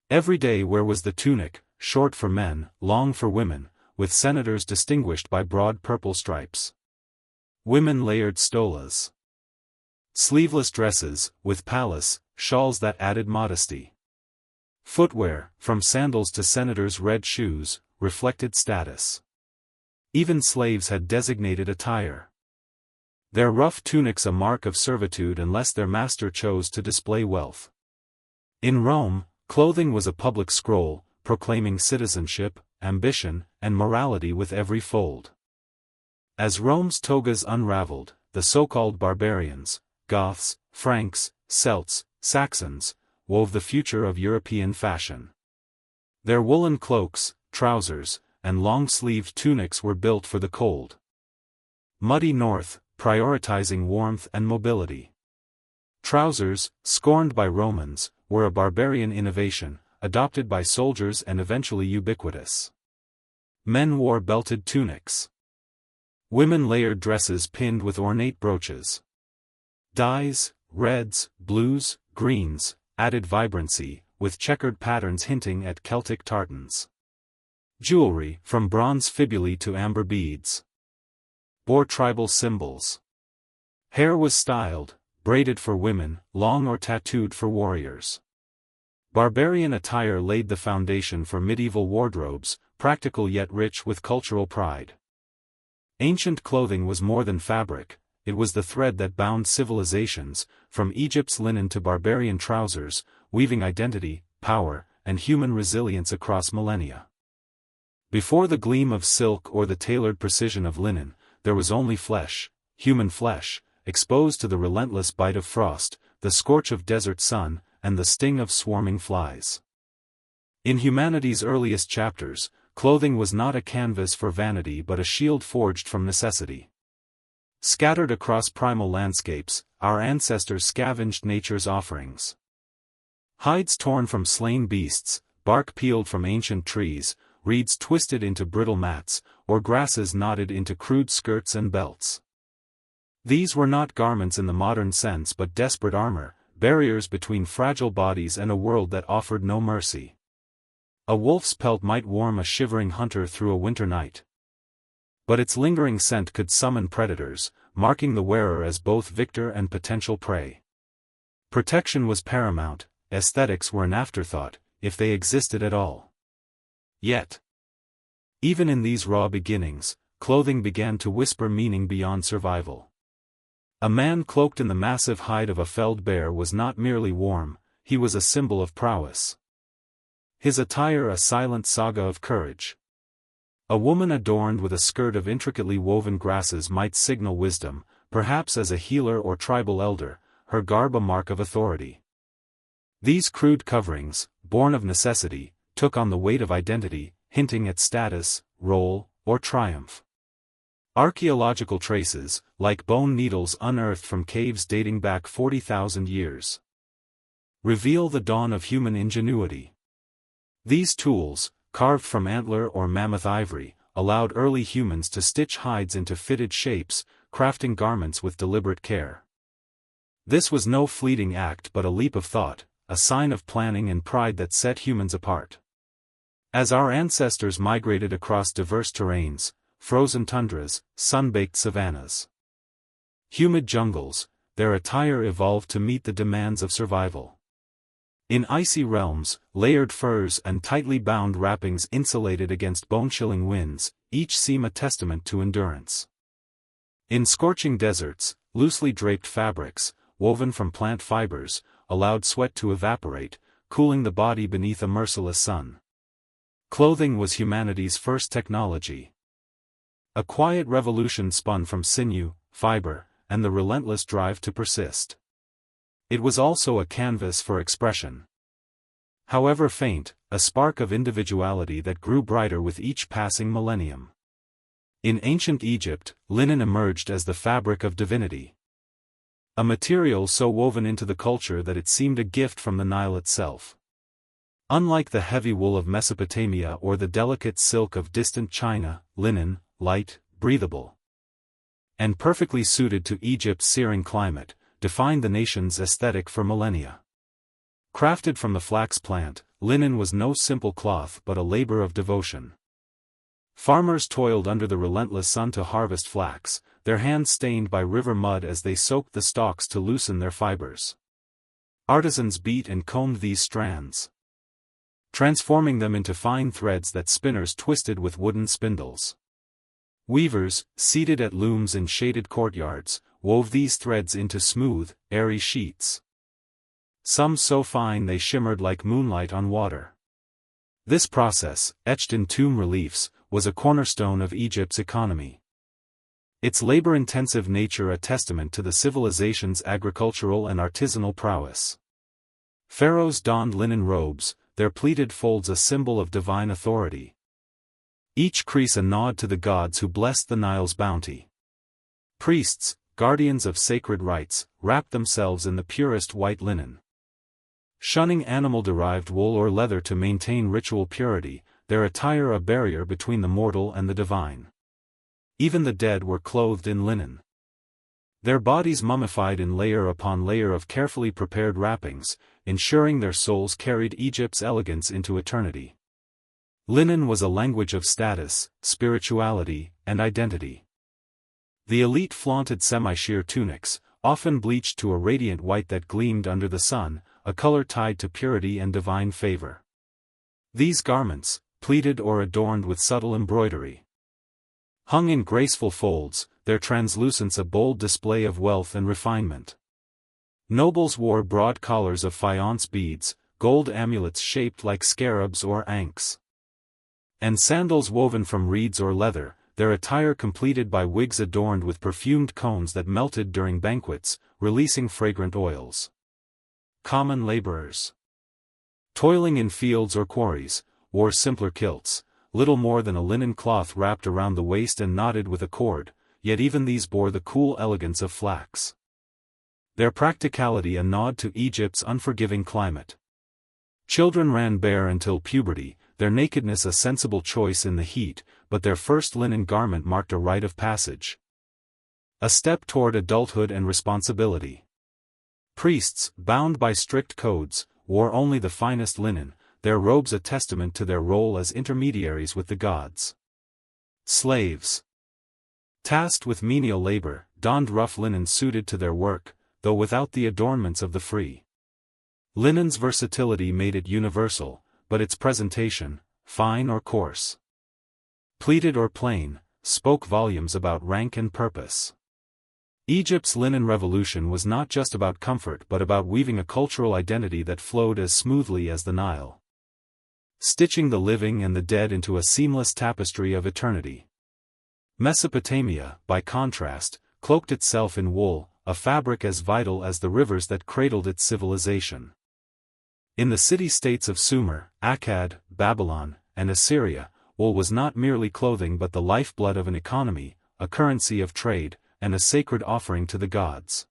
Everyday wear was the tunic, short for men, long for women, with senators distinguished by broad purple stripes. Women layered stolas, sleeveless dresses, with palace, shawls that added modesty. Footwear, from sandals to senators' red shoes, reflected status. Even slaves had designated attire, their rough tunics a mark of servitude unless their master chose to display wealth. In Rome, Clothing was a public scroll, proclaiming citizenship, ambition, and morality with every fold. As Rome's togas unraveled, the so-called barbarians, Goths, Franks, Celts, Saxons, wove the future of European fashion. Their woolen cloaks, trousers, and long-sleeved tunics were built for the cold, muddy north, prioritizing warmth and mobility. Trousers, scorned by Romans, were a barbarian innovation, adopted by soldiers and eventually ubiquitous. Men wore belted tunics. Women layered dresses pinned with ornate brooches. Dyes, reds, blues, greens, added vibrancy, with checkered patterns hinting at Celtic tartans. Jewelry, from bronze fibulae to amber beads, bore tribal symbols. Hair was styled, braided for women, long or tattooed for warriors. Barbarian attire laid the foundation for medieval wardrobes, practical yet rich with cultural pride. Ancient clothing was more than fabric, it was the thread that bound civilizations, from Egypt's linen to barbarian trousers, weaving identity, power, and human resilience across millennia. Before the gleam of silk or the tailored precision of linen, there was only flesh, human flesh, exposed to the relentless bite of frost, the scorch of desert sun, and the sting of swarming flies. In humanity's earliest chapters, clothing was not a canvas for vanity but a shield forged from necessity. Scattered across primal landscapes, our ancestors scavenged nature's offerings. Hides torn from slain beasts, bark peeled from ancient trees, reeds twisted into brittle mats, or grasses knotted into crude skirts and belts. These were not garments in the modern sense but desperate armor, barriers between fragile bodies and a world that offered no mercy. A wolf's pelt might warm a shivering hunter through a winter night, but its lingering scent could summon predators, marking the wearer as both victor and potential prey. Protection was paramount, aesthetics were an afterthought, if they existed at all. Yet, even in these raw beginnings, clothing began to whisper meaning beyond survival. A man cloaked in the massive hide of a felled bear was not merely warm, he was a symbol of prowess. His attire a silent saga of courage. A woman adorned with a skirt of intricately woven grasses might signal wisdom, perhaps as a healer or tribal elder, her garb a mark of authority. These crude coverings, born of necessity, took on the weight of identity, hinting at status, role, or triumph. Archaeological traces, like bone needles unearthed from caves dating back 40,000 years, reveal the dawn of human ingenuity. These tools, carved from antler or mammoth ivory, allowed early humans to stitch hides into fitted shapes, crafting garments with deliberate care. This was no fleeting act but a leap of thought, a sign of planning and pride that set humans apart. As our ancestors migrated across diverse terrains, frozen tundras, sun-baked savannas, humid jungles, their attire evolved to meet the demands of survival. In icy realms, layered furs and tightly bound wrappings insulated against bone-chilling winds, each seem a testament to endurance. In scorching deserts, loosely draped fabrics, woven from plant fibers, allowed sweat to evaporate, cooling the body beneath a merciless sun. Clothing was humanity's first technology. A quiet revolution spun from sinew, fiber, and the relentless drive to persist. It was also a canvas for expression. However faint, a spark of individuality that grew brighter with each passing millennium. In ancient Egypt, linen emerged as the fabric of divinity. A material so woven into the culture that it seemed a gift from the Nile itself. Unlike the heavy wool of Mesopotamia or the delicate silk of distant China, linen, light, breathable, and perfectly suited to Egypt's searing climate, defined the nation's aesthetic for millennia. Crafted from the flax plant, linen was no simple cloth but a labor of devotion. Farmers toiled under the relentless sun to harvest flax, their hands stained by river mud as they soaked the stalks to loosen their fibers. Artisans beat and combed these strands, transforming them into fine threads that spinners twisted with wooden spindles. Weavers, seated at looms in shaded courtyards, wove these threads into smooth, airy sheets. some so fine they shimmered like moonlight on water. This process, etched in tomb reliefs, was a cornerstone of Egypt's economy. Its labor-intensive nature a testament to the civilization's agricultural and artisanal prowess. Pharaohs donned linen robes, their pleated folds a symbol of divine authority. Each crease a nod to the gods who blessed the Nile's bounty. Priests, guardians of sacred rites, wrapped themselves in the purest white linen. Shunning animal-derived wool or leather to maintain ritual purity, their attire a barrier between the mortal and the divine. Even the dead were clothed in linen. Their bodies mummified in layer upon layer of carefully prepared wrappings, ensuring their souls carried Egypt's elegance into eternity. Linen was a language of status, spirituality, and identity. The elite flaunted semi-sheer tunics, often bleached to a radiant white that gleamed under the sun, a color tied to purity and divine favor. These garments, pleated or adorned with subtle embroidery, hung in graceful folds, their translucence a bold display of wealth and refinement. Nobles wore broad collars of faience beads, gold amulets shaped like scarabs or ankhs, and sandals woven from reeds or leather, their attire completed by wigs adorned with perfumed cones that melted during banquets, releasing fragrant oils. Common laborers, toiling in fields or quarries, wore simpler kilts, little more than a linen cloth wrapped around the waist and knotted with a cord, yet even these bore the cool elegance of flax. Their practicality a nod to Egypt's unforgiving climate. Children ran bare until puberty, their nakedness a sensible choice in the heat, but their first linen garment marked a rite of passage. A step toward adulthood and responsibility. Priests, bound by strict codes, wore only the finest linen, their robes a testament to their role as intermediaries with the gods. Slaves, tasked with menial labor, donned rough linen suited to their work, though without the adornments of the free. Linen's versatility made it universal, but its presentation, fine or coarse, pleated or plain, spoke volumes about rank and purpose. Egypt's linen revolution was not just about comfort but about weaving a cultural identity that flowed as smoothly as the Nile, stitching the living and the dead into a seamless tapestry of eternity. Mesopotamia, by contrast, cloaked itself in wool, a fabric as vital as the rivers that cradled its civilization. In the city-states of Sumer, Akkad, Babylon, and Assyria, wool was not merely clothing but the lifeblood of an economy, a currency of trade, and a sacred offering to the gods.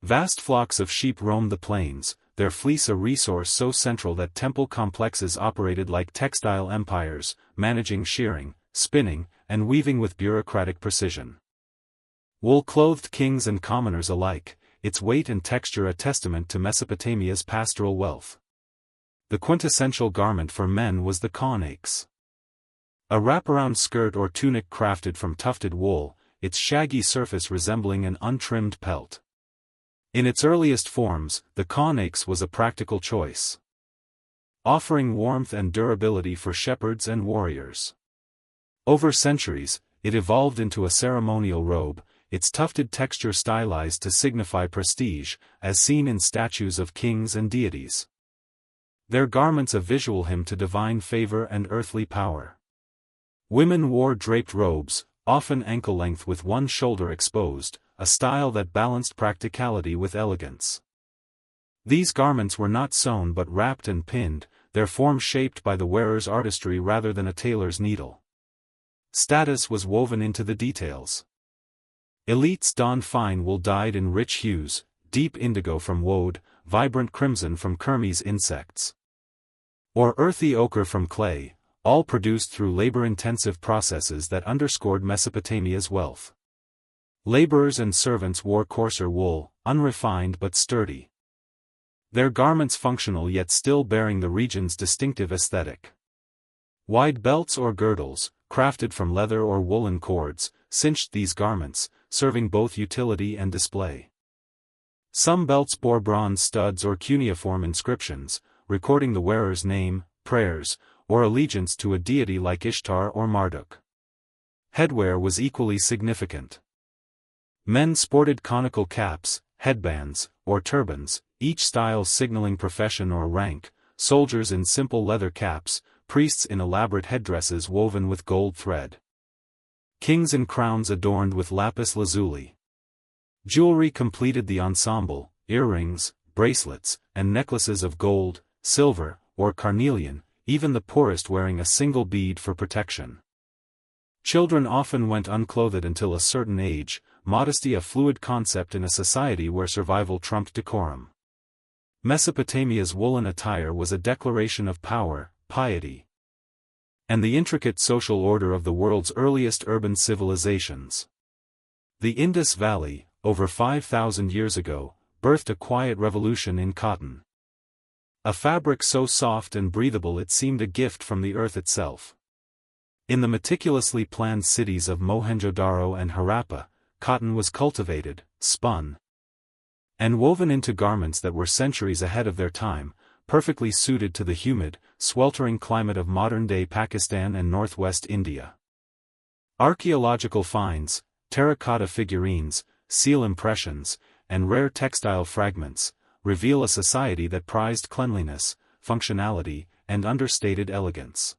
Vast flocks of sheep roamed the plains, their fleece a resource so central that temple complexes operated like textile empires, managing shearing, spinning, and weaving with bureaucratic precision. Wool clothed kings and commoners alike, its weight and texture a testament to Mesopotamia's pastoral wealth. The quintessential garment for men was the khanaks, a wraparound skirt or tunic crafted from tufted wool, its shaggy surface resembling an untrimmed pelt. In its earliest forms, the khanaks was a practical choice, offering warmth and durability for shepherds and warriors. Over centuries, it evolved into a ceremonial robe, its tufted texture stylized to signify prestige, as seen in statues of kings and deities. Their garments a visual hymn to divine favor and earthly power. Women wore draped robes, often ankle-length with one shoulder exposed, a style that balanced practicality with elegance. These garments were not sewn but wrapped and pinned, their form shaped by the wearer's artistry rather than a tailor's needle. Status was woven into the details. Elites donned fine wool dyed in rich hues, deep indigo from woad, vibrant crimson from Kermes insects, or earthy ochre from clay, all produced through labor-intensive processes that underscored Mesopotamia's wealth. Laborers and servants wore coarser wool, unrefined but sturdy. Their garments functional yet still bearing the region's distinctive aesthetic. Wide belts or girdles, crafted from leather or woolen cords, cinched these garments, serving both utility and display. Some belts bore bronze studs or cuneiform inscriptions, recording the wearer's name, prayers, or allegiance to a deity like Ishtar or Marduk. Headwear was equally significant. Men sported conical caps, headbands, or turbans, each style signaling profession or rank, soldiers in simple leather caps, priests in elaborate headdresses woven with gold thread. Kings in crowns adorned with lapis lazuli. Jewelry completed the ensemble, earrings, bracelets, and necklaces of gold, silver, or carnelian, even the poorest wearing a single bead for protection. Children often went unclothed until a certain age, modesty a fluid concept in a society where survival trumped decorum. Mesopotamia's woolen attire was a declaration of power, piety, and the intricate social order of the world's earliest urban civilizations. The Indus Valley, over 5,000 years ago, birthed a quiet revolution in cotton. A fabric so soft and breathable it seemed a gift from the earth itself. In the meticulously planned cities of Mohenjo-Daro and Harappa, cotton was cultivated, spun, and woven into garments that were centuries ahead of their time, perfectly suited to the humid, sweltering climate of modern-day Pakistan and northwest India. Archaeological finds, terracotta figurines, seal impressions, and rare textile fragments, reveal a society that prized cleanliness, functionality, and understated elegance.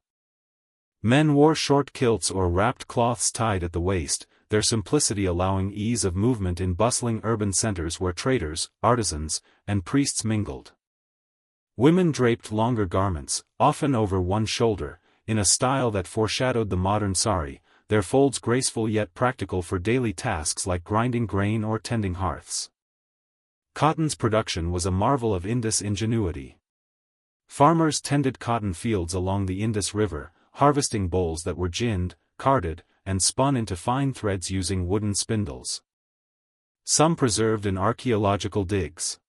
Men wore short kilts or wrapped cloths tied at the waist, their simplicity allowing ease of movement in bustling urban centers where traders, artisans, and priests mingled. Women draped longer garments, often over one shoulder, in a style that foreshadowed the modern sari, their folds graceful yet practical for daily tasks like grinding grain or tending hearths. Cotton's production was a marvel of Indus ingenuity. Farmers tended cotton fields along the Indus River, harvesting bolls that were ginned, carded, and spun into fine threads using wooden spindles. Some preserved in archaeological digs.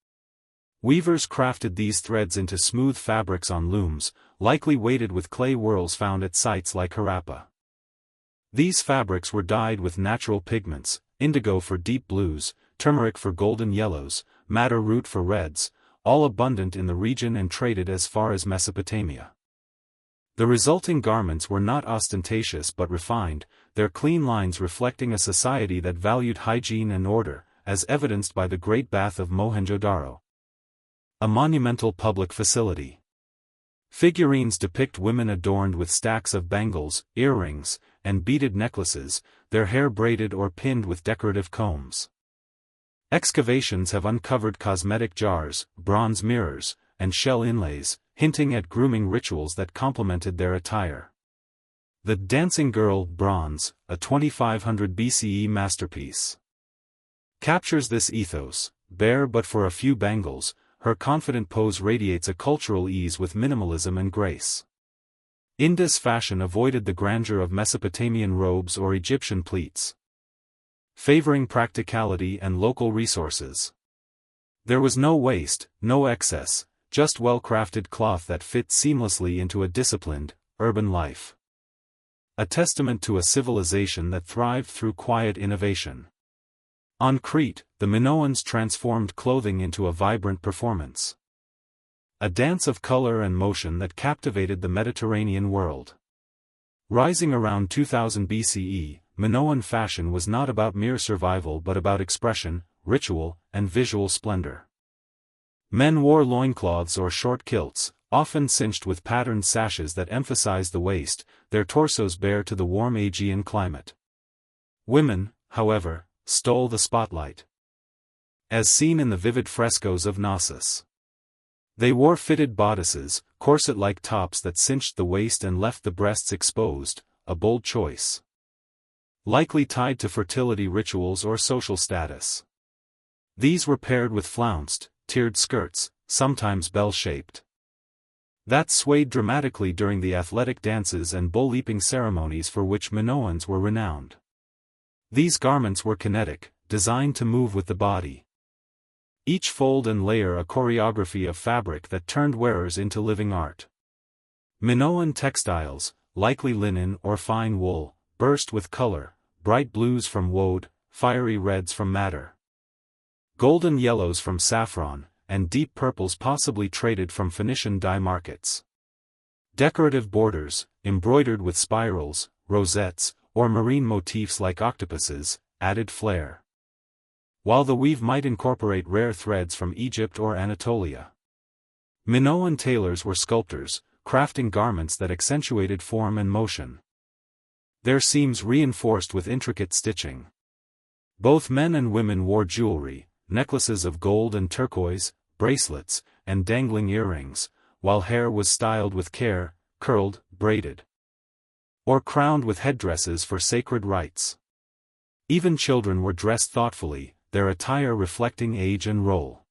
Weavers crafted these threads into smooth fabrics on looms, likely weighted with clay whorls found at sites like Harappa. These fabrics were dyed with natural pigments, indigo for deep blues, turmeric for golden yellows, madder root for reds, all abundant in the region and traded as far as Mesopotamia. The resulting garments were not ostentatious but refined, their clean lines reflecting a society that valued hygiene and order, as evidenced by the Great Bath of Mohenjo-Daro. A monumental public facility. Figurines depict women adorned with stacks of bangles, earrings, and beaded necklaces, their hair braided or pinned with decorative combs. Excavations have uncovered cosmetic jars, bronze mirrors, and shell inlays, hinting at grooming rituals that complemented their attire. The Dancing Girl, bronze, a 2500 BCE masterpiece, captures this ethos. Bare but for a few bangles, her confident pose radiates a cultural ease with minimalism and grace. Indus fashion avoided the grandeur of Mesopotamian robes or Egyptian pleats, favoring practicality and local resources. There was no waste, no excess, just well-crafted cloth that fit seamlessly into a disciplined, urban life. A testament to a civilization that thrived through quiet innovation. On Crete, the Minoans transformed clothing into a vibrant performance. A dance of color and motion that captivated the Mediterranean world. Rising around 2000 BCE, Minoan fashion was not about mere survival but about expression, ritual, and visual splendor. Men wore loincloths or short kilts, often cinched with patterned sashes that emphasized the waist, their torsos bare to the warm Aegean climate. Women, however, stole the spotlight, as seen in the vivid frescoes of Knossos. They wore fitted bodices, corset-like tops that cinched the waist and left the breasts exposed, a bold choice, likely tied to fertility rituals or social status. These were paired with flounced, tiered skirts, sometimes bell-shaped, that swayed dramatically during the athletic dances and bull-leaping ceremonies for which Minoans were renowned. These garments were kinetic, designed to move with the body. Each fold and layer a choreography of fabric that turned wearers into living art. Minoan textiles, likely linen or fine wool, burst with color, bright blues from woad, fiery reds from madder, golden yellows from saffron, and deep purples possibly traded from Phoenician dye markets. Decorative borders, embroidered with spirals, rosettes, or marine motifs like octopuses, added flair. while the weave might incorporate rare threads from Egypt or Anatolia. Minoan tailors were sculptors, crafting garments that accentuated form and motion. Their seams reinforced with intricate stitching. Both men and women wore jewelry, necklaces of gold and turquoise, bracelets, and dangling earrings, while hair was styled with care, curled, braided, or crowned with headdresses for sacred rites. Even children were dressed thoughtfully, their attire reflecting age and role.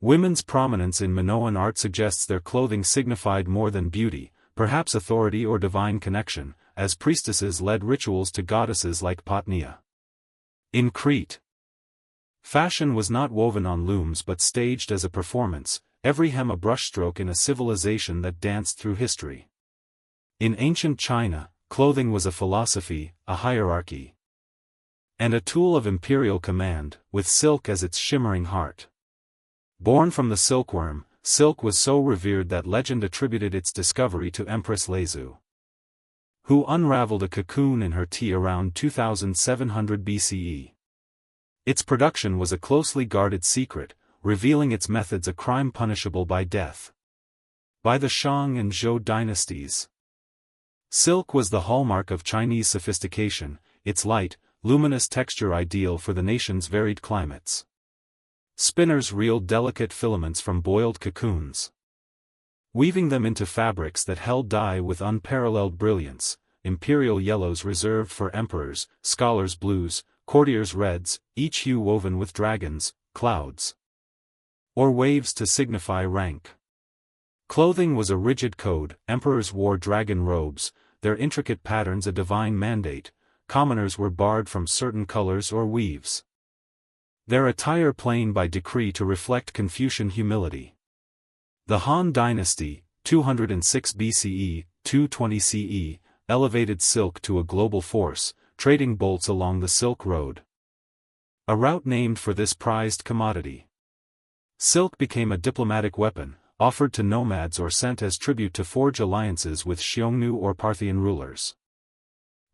Women's prominence in Minoan art suggests their clothing signified more than beauty, perhaps authority or divine connection, as priestesses led rituals to goddesses like Potnia. In Crete, fashion was not woven on looms but staged as a performance, every hem a brushstroke in a civilization that danced through history. In ancient China, clothing was a philosophy, a hierarchy, and a tool of imperial command, with silk as its shimmering heart. Born from the silkworm, silk was so revered that legend attributed its discovery to Empress Lezu, who unraveled a cocoon in her tea around 2700 BCE. Its production was a closely guarded secret, revealing its methods a crime punishable by death. By the Shang and Zhou dynasties, silk was the hallmark of Chinese sophistication, its light, luminous texture ideal for the nation's varied climates. Spinners reeled delicate filaments from boiled cocoons, weaving them into fabrics that held dye with unparalleled brilliance, imperial yellows reserved for emperors, scholars' blues, courtiers' reds, each hue woven with dragons, clouds, or waves to signify rank. Clothing was a rigid code, emperors wore dragon robes, their intricate patterns a divine mandate, commoners were barred from certain colors or weaves, their attire plain by decree to reflect Confucian humility. The Han dynasty, 206 BCE, 220 CE, elevated silk to a global force, trading bolts along the Silk Road, a route named for this prized commodity. Silk became a diplomatic weapon, offered to nomads or sent as tribute to forge alliances with Xiongnu or Parthian rulers.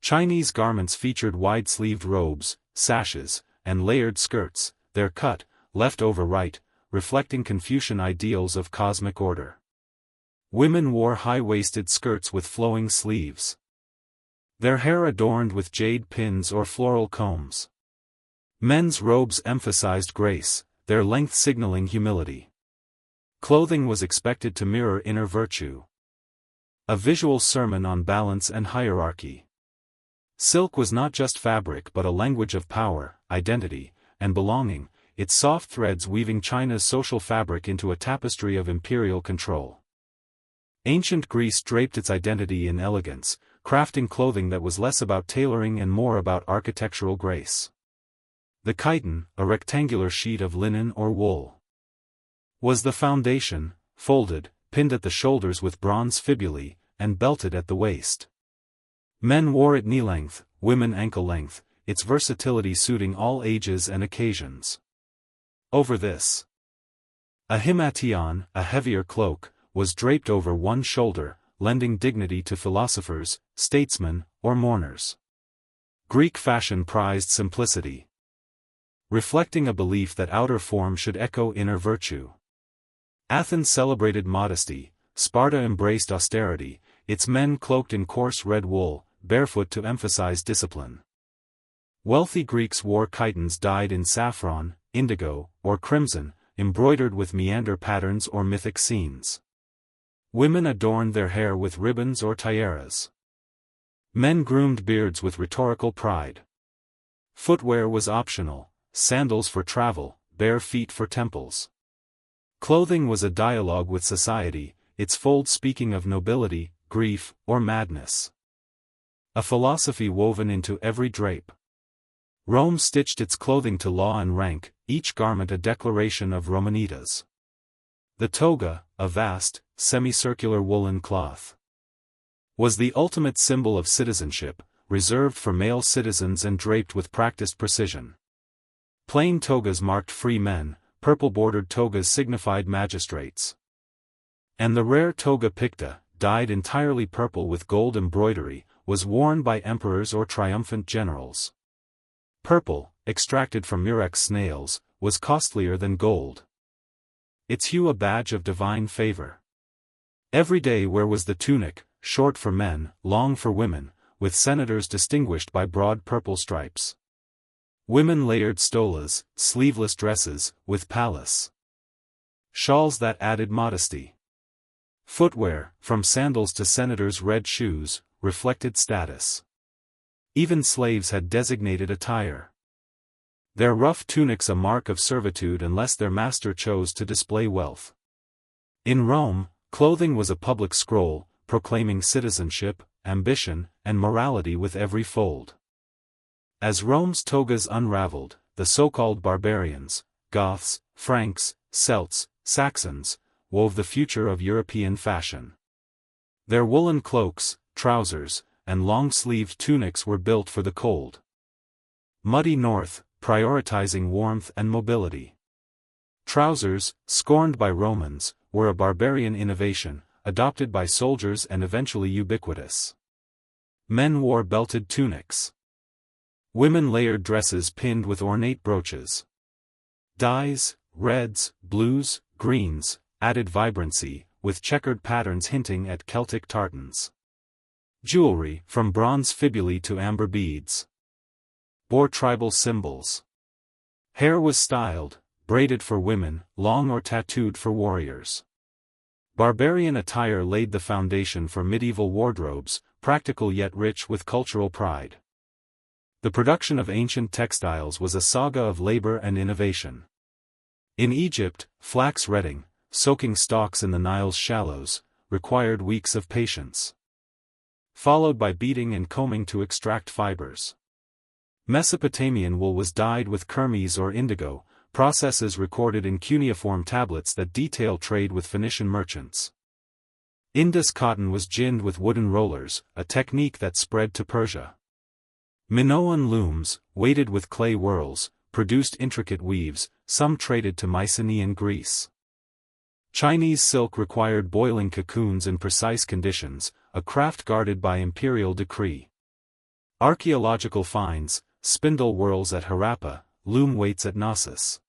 Chinese garments featured wide-sleeved robes, sashes, and layered skirts, their cut, left over right, reflecting Confucian ideals of cosmic order. Women wore high-waisted skirts with flowing sleeves, their hair adorned with jade pins or floral combs. Men's robes emphasized grace, their length signaling humility. Clothing was expected to mirror inner virtue, a visual sermon on balance and hierarchy. Silk was not just fabric but a language of power, identity, and belonging, its soft threads weaving China's social fabric into a tapestry of imperial control. Ancient Greece draped its identity in elegance, crafting clothing that was less about tailoring and more about architectural grace. The chiton, a rectangular sheet of linen or wool, was the foundation, folded, pinned at the shoulders with bronze fibulae, and belted at the waist. Men wore it knee-length, women ankle-length, its versatility suiting all ages and occasions. Over this, a himation, a heavier cloak, was draped over one shoulder, lending dignity to philosophers, statesmen, or mourners. Greek fashion prized simplicity, reflecting a belief that outer form should echo inner virtue. Athens celebrated modesty, Sparta embraced austerity, its men cloaked in coarse red wool, barefoot to emphasize discipline. Wealthy Greeks wore chitons dyed in saffron, indigo, or crimson, embroidered with meander patterns or mythic scenes. Women adorned their hair with ribbons or tiaras. Men groomed beards with rhetorical pride. Footwear was optional, sandals for travel, bare feet for temples. Clothing was a dialogue with society, its folds speaking of nobility, grief, or madness. A philosophy woven into every drape. Rome stitched its clothing to law and rank, each garment a declaration of Romanitas. The toga, a vast, semicircular woolen cloth, was the ultimate symbol of citizenship, reserved for male citizens and draped with practiced precision. Plain togas marked free men, purple-bordered togas signified magistrates. And the rare toga picta, dyed entirely purple with gold embroidery, was worn by emperors or triumphant generals. Purple, extracted from murex snails, was costlier than gold. Its hue a badge of divine favor. Every day wear was the tunic, short for men, long for women, with senators distinguished by broad purple stripes. Women layered stolas, sleeveless dresses, with palace shawls that added modesty. Footwear, from sandals to senators' red shoes, reflected status. Even slaves had designated attire. Their rough tunics a mark of servitude unless their master chose to display wealth. In Rome, clothing was a public scroll, proclaiming citizenship, ambition, and morality with every fold. As Rome's togas unraveled, the so-called barbarians, Goths, Franks, Celts, Saxons, wove the future of European fashion. Their woolen cloaks, trousers, and long-sleeved tunics were built for the cold, muddy north, prioritizing warmth and mobility. Trousers, scorned by Romans, were a barbarian innovation, adopted by soldiers and eventually ubiquitous. Men wore belted tunics. Women layered dresses pinned with ornate brooches. Dyes, reds, blues, greens, added vibrancy, with checkered patterns hinting at Celtic tartans. Jewelry, from bronze fibulae to amber beads, bore tribal symbols. Hair was styled, braided for women, long or tattooed for warriors. Barbarian attire laid the foundation for medieval wardrobes, practical yet rich with cultural pride. The production of ancient textiles was a saga of labor and innovation. In Egypt, flax retting, soaking stalks in the Nile's shallows, required weeks of patience, followed by beating and combing to extract fibers. Mesopotamian wool was dyed with kermes or indigo, processes recorded in cuneiform tablets that detail trade with Phoenician merchants. Indus cotton was ginned with wooden rollers, a technique that spread to Persia. Minoan looms, weighted with clay whorls, produced intricate weaves, some traded to Mycenaean Greece. Chinese silk required boiling cocoons in precise conditions, a craft guarded by imperial decree. Archaeological finds, spindle whorls at Harappa, loom weights at Knossos,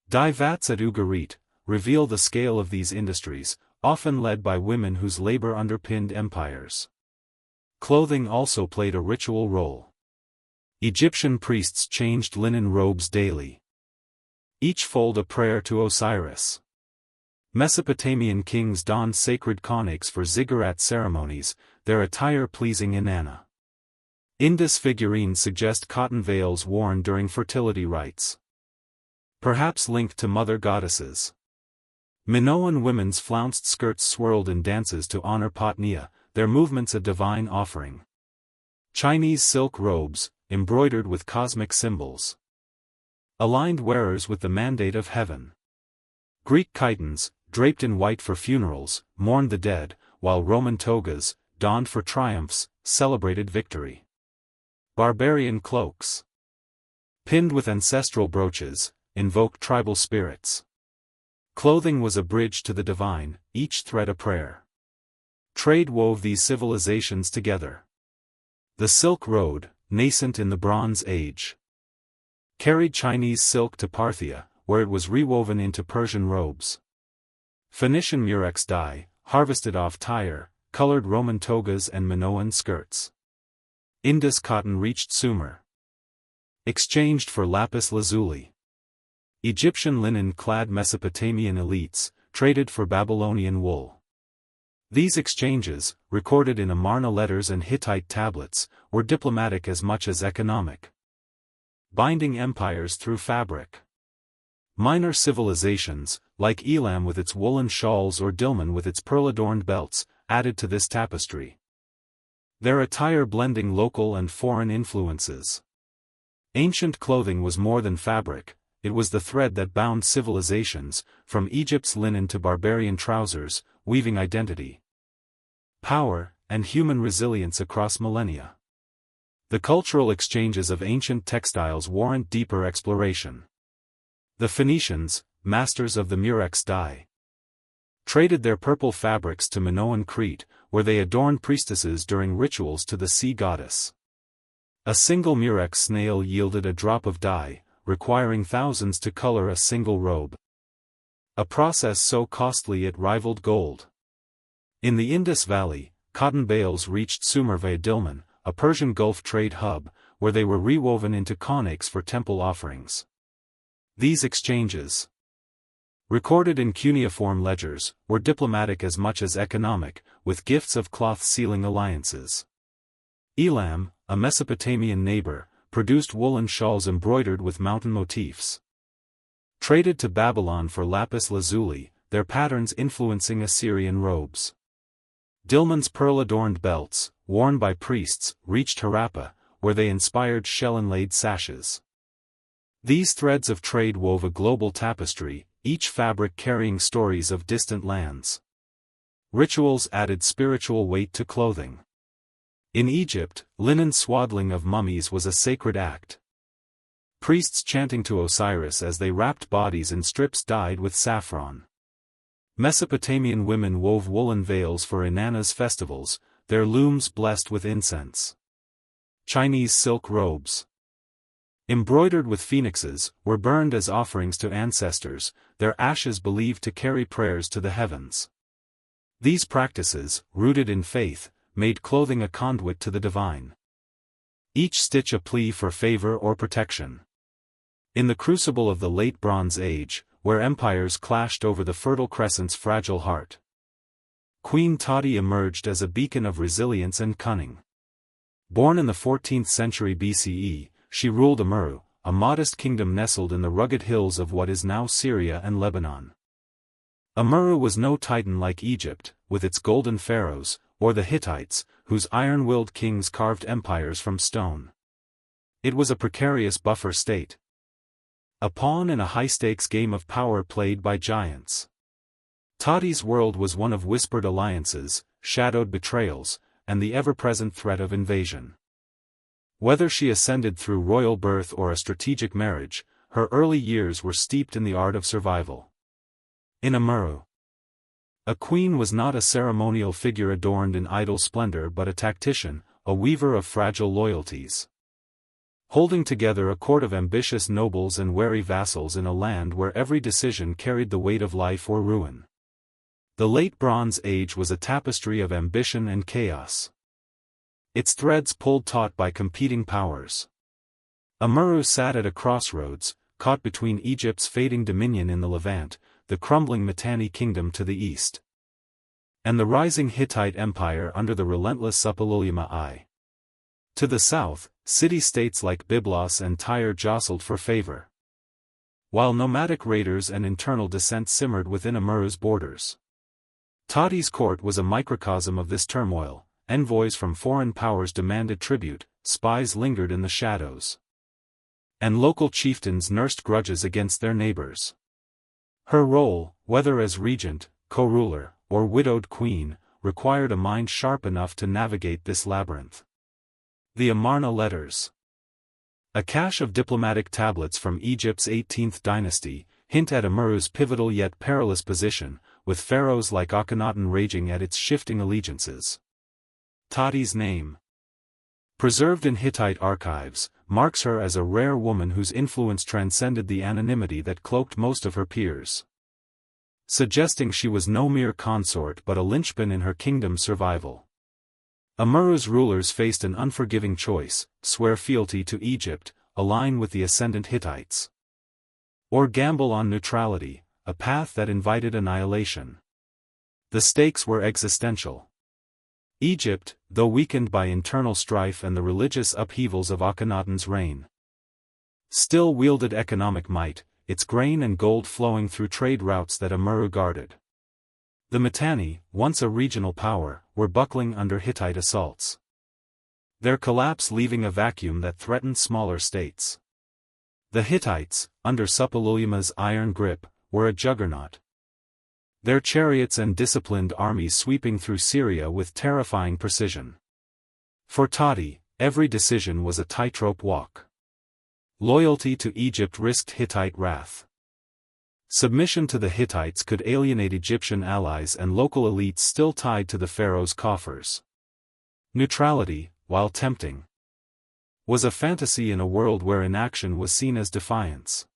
dye vats at Ugarit, reveal the scale of these industries, often led by women whose labor underpinned empires. Clothing also played a ritual role. Egyptian priests changed linen robes daily, each fold a prayer to Osiris. Mesopotamian kings donned sacred konakes for ziggurat ceremonies, their attire pleasing Inanna. Indus figurines suggest cotton veils worn during fertility rites, perhaps linked to mother goddesses. Minoan women's flounced skirts swirled in dances to honor Potnia, their movements a divine offering. Chinese silk robes, embroidered with cosmic symbols, aligned wearers with the mandate of heaven. Greek chitons, draped in white for funerals, mourned the dead, while Roman togas, donned for triumphs, celebrated victory. Barbarian cloaks, pinned with ancestral brooches, invoked tribal spirits. Clothing was a bridge to the divine, each thread a prayer. Trade wove these civilizations together. The Silk Road, nascent in the Bronze Age, carried Chinese silk to Parthia, where it was rewoven into Persian robes. Phoenician murex dye, harvested off Tyre, colored Roman togas and Minoan skirts. Indus cotton reached Sumer, exchanged for lapis lazuli. Egyptian linen clad Mesopotamian elites, traded for Babylonian wool. These exchanges, recorded in Amarna letters and Hittite tablets, were diplomatic as much as economic, binding empires through fabric. Minor civilizations, like Elam with its woolen shawls or Dilmun with its pearl-adorned belts, added to this tapestry, their attire blending local and foreign influences. Ancient clothing was more than fabric, it was the thread that bound civilizations, from Egypt's linen to barbarian trousers, weaving identity, power, and human resilience across millennia. The cultural exchanges of ancient textiles warrant deeper exploration. The Phoenicians, masters of the murex dye, traded their purple fabrics to Minoan Crete, where they adorned priestesses during rituals to the sea goddess. A single murex snail yielded a drop of dye, requiring thousands to color a single robe. A process so costly it rivaled gold. In the Indus Valley, cotton bales reached Sumer via Dilmun, a Persian Gulf trade hub, where they were rewoven into konaks for temple offerings. These exchanges, recorded in cuneiform ledgers, were diplomatic as much as economic, with gifts of cloth sealing alliances. Elam, a Mesopotamian neighbor, produced woolen shawls embroidered with mountain motifs. Traded to Babylon for lapis lazuli, their patterns influencing Assyrian robes. Dilmun's pearl-adorned belts, worn by priests, reached Harappa, where they inspired shell-inlaid sashes. These threads of trade wove a global tapestry, each fabric carrying stories of distant lands. Rituals added spiritual weight to clothing. In Egypt, linen swaddling of mummies was a sacred act. Priests chanting to Osiris as they wrapped bodies in strips dyed with saffron. Mesopotamian women wove woolen veils for Inanna's festivals, their looms blessed with incense. Chinese silk robes, embroidered with phoenixes, were burned as offerings to ancestors, their ashes believed to carry prayers to the heavens. These practices, rooted in faith, made clothing a conduit to the divine. Each stitch a plea for favor or protection. In the crucible of the Late Bronze Age, where empires clashed over the Fertile Crescent's fragile heart, Queen Tati emerged as a beacon of resilience and cunning. Born in the 14th century BCE, she ruled Amurru, a modest kingdom nestled in the rugged hills of what is now Syria and Lebanon. Amurru was no titan like Egypt, with its golden pharaohs, or the Hittites, whose iron-willed kings carved empires from stone. It was a precarious buffer state. A pawn in a high-stakes game of power played by giants. Tati's world was one of whispered alliances, shadowed betrayals, and the ever-present threat of invasion. Whether she ascended through royal birth or a strategic marriage, her early years were steeped in the art of survival. In Amurru, a queen was not a ceremonial figure adorned in idle splendor but a tactician, a weaver of fragile loyalties. Holding together a court of ambitious nobles and wary vassals in a land where every decision carried the weight of life or ruin. The Late Bronze Age was a tapestry of ambition and chaos. Its threads pulled taut by competing powers. Amurru sat at a crossroads, caught between Egypt's fading dominion in the Levant, the crumbling Mitanni kingdom to the east, and the rising Hittite empire under the relentless Suppiluliuma I. To the south, city-states like Byblos and Tyre jostled for favor, while nomadic raiders and internal dissent simmered within Amurru's borders. Tati's court was a microcosm of this turmoil. Envoys from foreign powers demanded tribute, spies lingered in the shadows, and local chieftains nursed grudges against their neighbors. Her role, whether as regent, co-ruler, or widowed queen, required a mind sharp enough to navigate this labyrinth. The Amarna Letters, a cache of diplomatic tablets from Egypt's 18th dynasty, hint at Amurru's pivotal yet perilous position, with pharaohs like Akhenaten raging at its shifting allegiances. Tati's name, preserved in Hittite archives, marks her as a rare woman whose influence transcended the anonymity that cloaked most of her peers, suggesting she was no mere consort but a linchpin in her kingdom's survival. Amurru's rulers faced an unforgiving choice: swear fealty to Egypt, align with the ascendant Hittites, or gamble on neutrality, a path that invited annihilation. The stakes were existential. Egypt, though weakened by internal strife and the religious upheavals of Akhenaten's reign, still wielded economic might, its grain and gold flowing through trade routes that Amurru guarded. The Mitanni, once a regional power, were buckling under Hittite assaults, their collapse leaving a vacuum that threatened smaller states. The Hittites, under Suppiluliuma's iron grip, were a juggernaut, their chariots and disciplined armies sweeping through Syria with terrifying precision. For Tati, every decision was a tightrope walk. Loyalty to Egypt risked Hittite wrath. Submission to the Hittites could alienate Egyptian allies and local elites still tied to the pharaoh's coffers. Neutrality, while tempting, was a fantasy in a world where inaction was seen as defiance.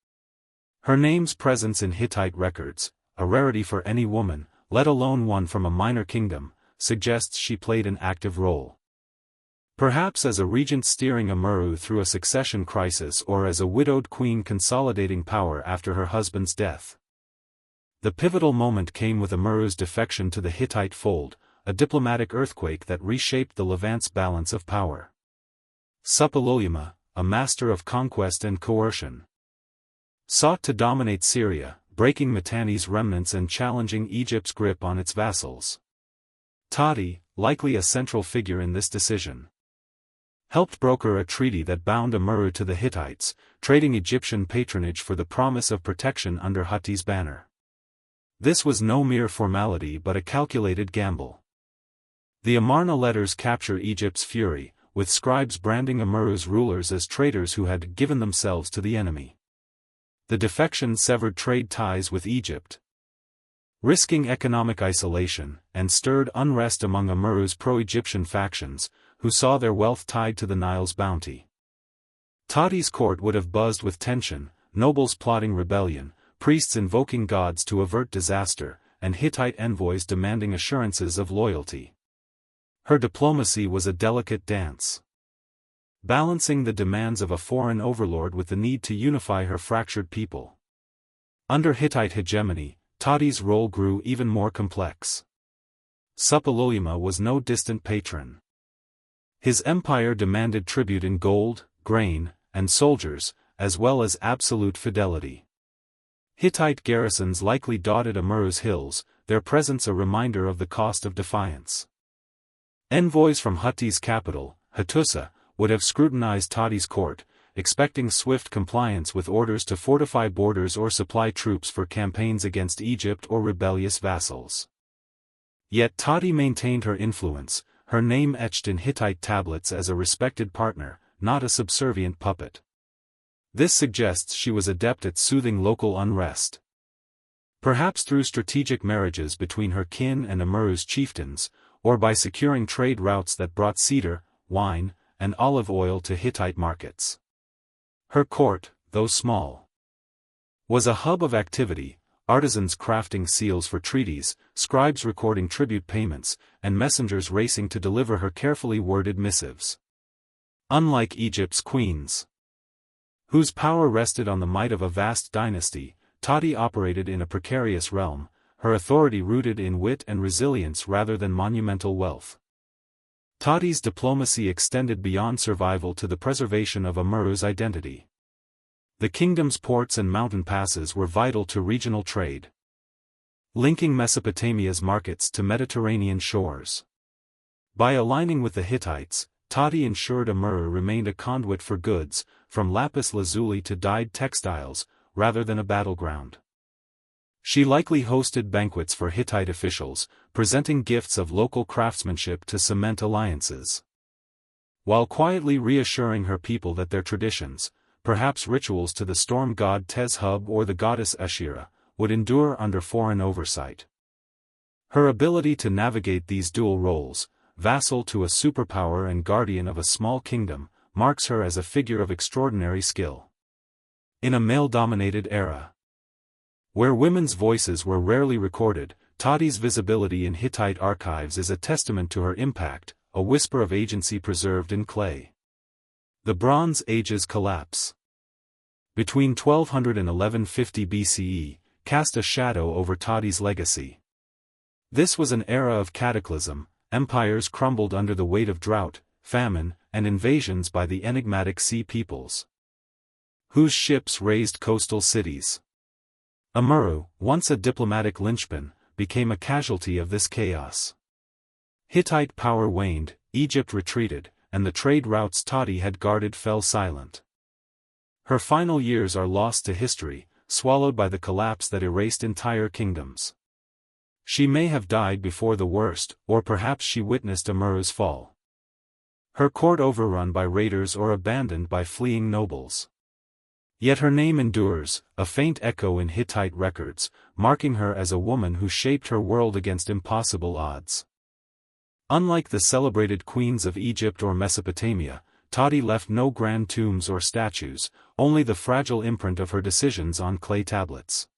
Her name's presence in Hittite records, a rarity for any woman, let alone one from a minor kingdom, suggests she played an active role. Perhaps as a regent steering Amurru through a succession crisis, or as a widowed queen consolidating power after her husband's death. The pivotal moment came with Amurru's defection to the Hittite fold, a diplomatic earthquake that reshaped the Levant's balance of power. Suppiluliuma, a master of conquest and coercion, sought to dominate Syria, breaking Mitanni's remnants and challenging Egypt's grip on its vassals. Tati, likely a central figure in this decision, helped broker a treaty that bound Amurru to the Hittites, trading Egyptian patronage for the promise of protection under Hati's banner. This was no mere formality but a calculated gamble. The Amarna letters capture Egypt's fury, with scribes branding Amurru's rulers as traitors who had given themselves to the enemy. The defection severed trade ties with Egypt, risking economic isolation, and stirred unrest among Amurru's pro-Egyptian factions, who saw their wealth tied to the Nile's bounty. Tati's court would have buzzed with tension, nobles plotting rebellion, priests invoking gods to avert disaster, and Hittite envoys demanding assurances of loyalty. Her diplomacy was a delicate dance, balancing the demands of a foreign overlord with the need to unify her fractured people. Under Hittite hegemony, Tati's role grew even more complex. Suppiluliuma was no distant patron. His empire demanded tribute in gold, grain, and soldiers, as well as absolute fidelity. Hittite garrisons likely dotted Amurru's hills, their presence a reminder of the cost of defiance. Envoys from Hati's capital, Hattusa, would have scrutinized Tati's court, expecting swift compliance with orders to fortify borders or supply troops for campaigns against Egypt or rebellious vassals. Yet Tati maintained her influence, her name etched in Hittite tablets as a respected partner, not a subservient puppet. This suggests she was adept at soothing local unrest. Perhaps through strategic marriages between her kin and Amurru's chieftains, or by securing trade routes that brought cedar, wine, and olive oil to Hittite markets. Her court, though small, was a hub of activity, artisans crafting seals for treaties, scribes recording tribute payments, and messengers racing to deliver her carefully worded missives. Unlike Egypt's queens, whose power rested on the might of a vast dynasty, Tati operated in a precarious realm, her authority rooted in wit and resilience rather than monumental wealth. Tati's diplomacy extended beyond survival to the preservation of Amurru's identity. The kingdom's ports and mountain passes were vital to regional trade, linking Mesopotamia's markets to Mediterranean shores. By aligning with the Hittites, Tati ensured Amurru remained a conduit for goods, from lapis lazuli to dyed textiles, rather than a battleground. She likely hosted banquets for Hittite officials, presenting gifts of local craftsmanship to cement alliances, while quietly reassuring her people that their traditions, perhaps rituals to the storm god Tezhub or the goddess Ashira, would endure under foreign oversight. Her ability to navigate these dual roles, vassal to a superpower and guardian of a small kingdom, marks her as a figure of extraordinary skill. In a male-dominated era, where women's voices were rarely recorded, Tati's visibility in Hittite archives is a testament to her impact, a whisper of agency preserved in clay. The Bronze Age's collapse between 1200 and 1150 BCE cast a shadow over Tati's legacy. This was an era of cataclysm, empires crumbled under the weight of drought, famine, and invasions by the enigmatic sea peoples, whose ships razed coastal cities. Amurru, once a diplomatic linchpin, became a casualty of this chaos. Hittite power waned, Egypt retreated, and the trade routes Tati had guarded fell silent. Her final years are lost to history, swallowed by the collapse that erased entire kingdoms. She may have died before the worst, or perhaps she witnessed Amurru's fall. Her court overrun by raiders or abandoned by fleeing nobles. Yet her name endures, a faint echo in Hittite records, marking her as a woman who shaped her world against impossible odds. Unlike the celebrated queens of Egypt or Mesopotamia, Tati left no grand tombs or statues, only the fragile imprint of her decisions on clay tablets.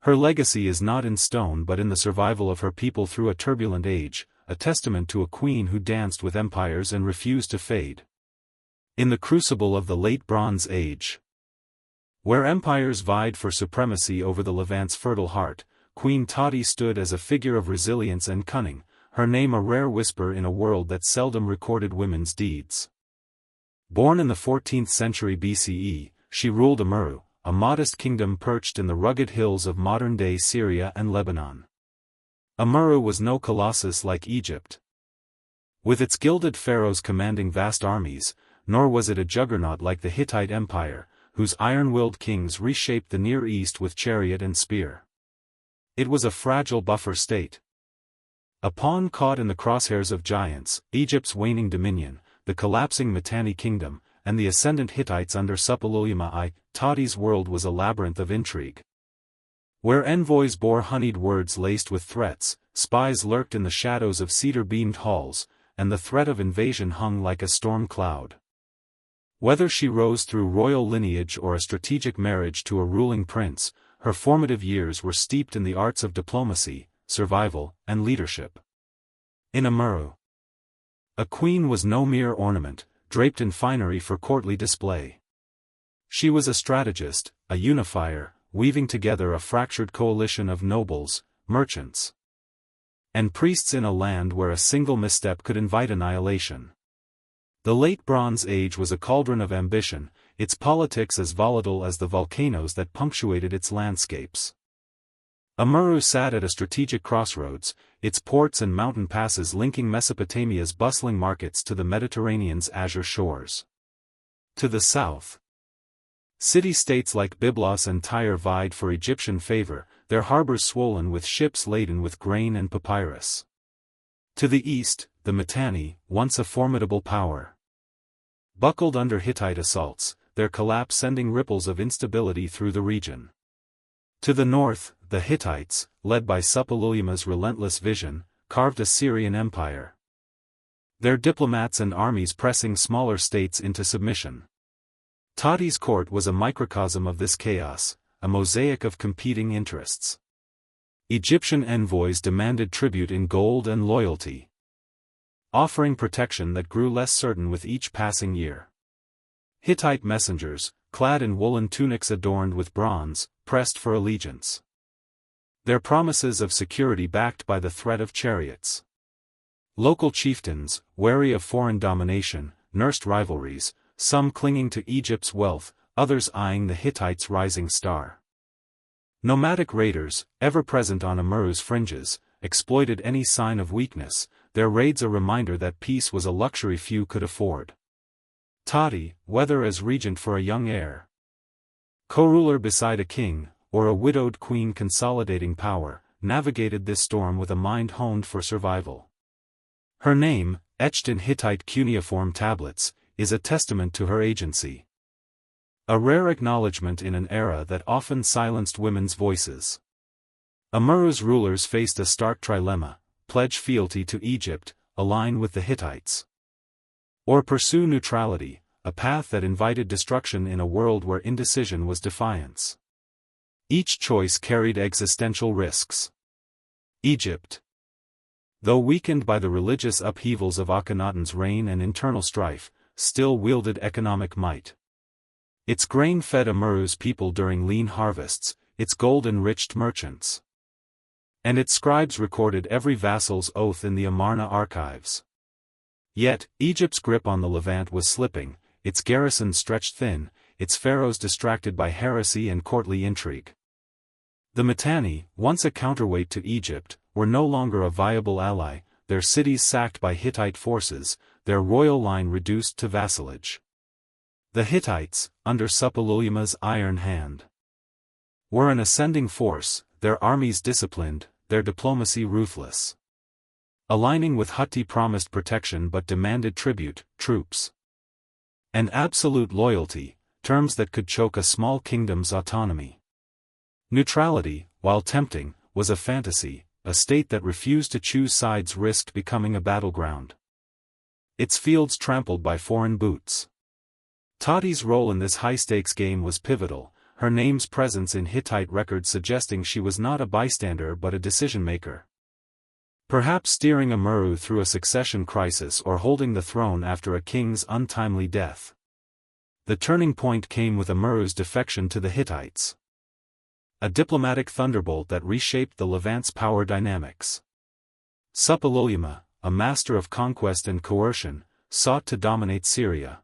Her legacy is not in stone but in the survival of her people through a turbulent age, a testament to a queen who danced with empires and refused to fade. In the crucible of the late Bronze Age, where empires vied for supremacy over the Levant's fertile heart, Queen Tati stood as a figure of resilience and cunning, her name a rare whisper in a world that seldom recorded women's deeds. Born in the 14th century BCE, she ruled Amurru, a modest kingdom perched in the rugged hills of modern-day Syria and Lebanon. Amurru was no colossus like Egypt, with its gilded pharaohs commanding vast armies, nor was it a juggernaut like the Hittite Empire, whose iron-willed kings reshaped the Near East with chariot and spear. It was a fragile buffer state, a pawn caught in the crosshairs of giants, Egypt's waning dominion, the collapsing Mitanni kingdom, and the ascendant Hittites under Suppiluliuma I. Tati's world was a labyrinth of intrigue, where envoys bore honeyed words laced with threats, spies lurked in the shadows of cedar-beamed halls, and the threat of invasion hung like a storm cloud. Whether she rose through royal lineage or a strategic marriage to a ruling prince, her formative years were steeped in the arts of diplomacy, survival, and leadership. In Amurru, a queen was no mere ornament, draped in finery for courtly display. She was a strategist, a unifier, weaving together a fractured coalition of nobles, merchants, and priests in a land where a single misstep could invite annihilation. The late Bronze Age was a cauldron of ambition, its politics as volatile as the volcanoes that punctuated its landscapes. Amurru sat at a strategic crossroads, its ports and mountain passes linking Mesopotamia's bustling markets to the Mediterranean's azure shores. To the south, city-states like Byblos and Tyre vied for Egyptian favor, their harbors swollen with ships laden with grain and papyrus. To the east, the Mitanni, once a formidable power, buckled under Hittite assaults, their collapse sending ripples of instability through the region. To the north, the Hittites, led by Suppiluliuma's relentless vision, carved a Syrian empire, their diplomats and armies pressing smaller states into submission. Tati's court was a microcosm of this chaos, a mosaic of competing interests. Egyptian envoys demanded tribute in gold and loyalty, offering protection that grew less certain with each passing year. Hittite messengers, clad in woolen tunics adorned with bronze, pressed for allegiance, their promises of security backed by the threat of chariots. Local chieftains, wary of foreign domination, nursed rivalries, some clinging to Egypt's wealth, others eyeing the Hittites' rising star. Nomadic raiders, ever present on Amurru's fringes, exploited any sign of weakness, their raids a reminder that peace was a luxury few could afford. Tati, whether as regent for a young heir, co-ruler beside a king, or a widowed queen consolidating power, navigated this storm with a mind honed for survival. Her name, etched in Hittite cuneiform tablets, is a testament to her agency, a rare acknowledgement in an era that often silenced women's voices. Amurru's rulers faced a stark trilemma: pledge fealty to Egypt, align with the Hittites, or pursue neutrality, a path that invited destruction in a world where indecision was defiance. Each choice carried existential risks. Egypt, though weakened by the religious upheavals of Akhenaten's reign and internal strife, still wielded economic might. Its grain fed Amurru's people during lean harvests, its gold enriched merchants, and its scribes recorded every vassal's oath in the Amarna archives. Yet, Egypt's grip on the Levant was slipping, its garrison stretched thin, its pharaohs distracted by heresy and courtly intrigue. The Mitanni, once a counterweight to Egypt, were no longer a viable ally, their cities sacked by Hittite forces, their royal line reduced to vassalage. The Hittites, under Suppiluliuma's iron hand, were an ascending force, their armies disciplined, their diplomacy ruthless. Aligning with Hutti promised protection but demanded tribute, troops, and absolute loyalty, terms that could choke a small kingdom's autonomy. Neutrality, while tempting, was a fantasy, a state that refused to choose sides risked becoming a battleground. its fields trampled by foreign boots. Tati's role in this high-stakes game was pivotal, her name's presence in Hittite records suggesting she was not a bystander but a decision-maker. Perhaps steering Amurru through a succession crisis or holding the throne after a king's untimely death. The turning point came with Amurru's defection to the Hittites. A diplomatic thunderbolt that reshaped the Levant's power dynamics. Suppiluliuma, a master of conquest and coercion, sought to dominate Syria,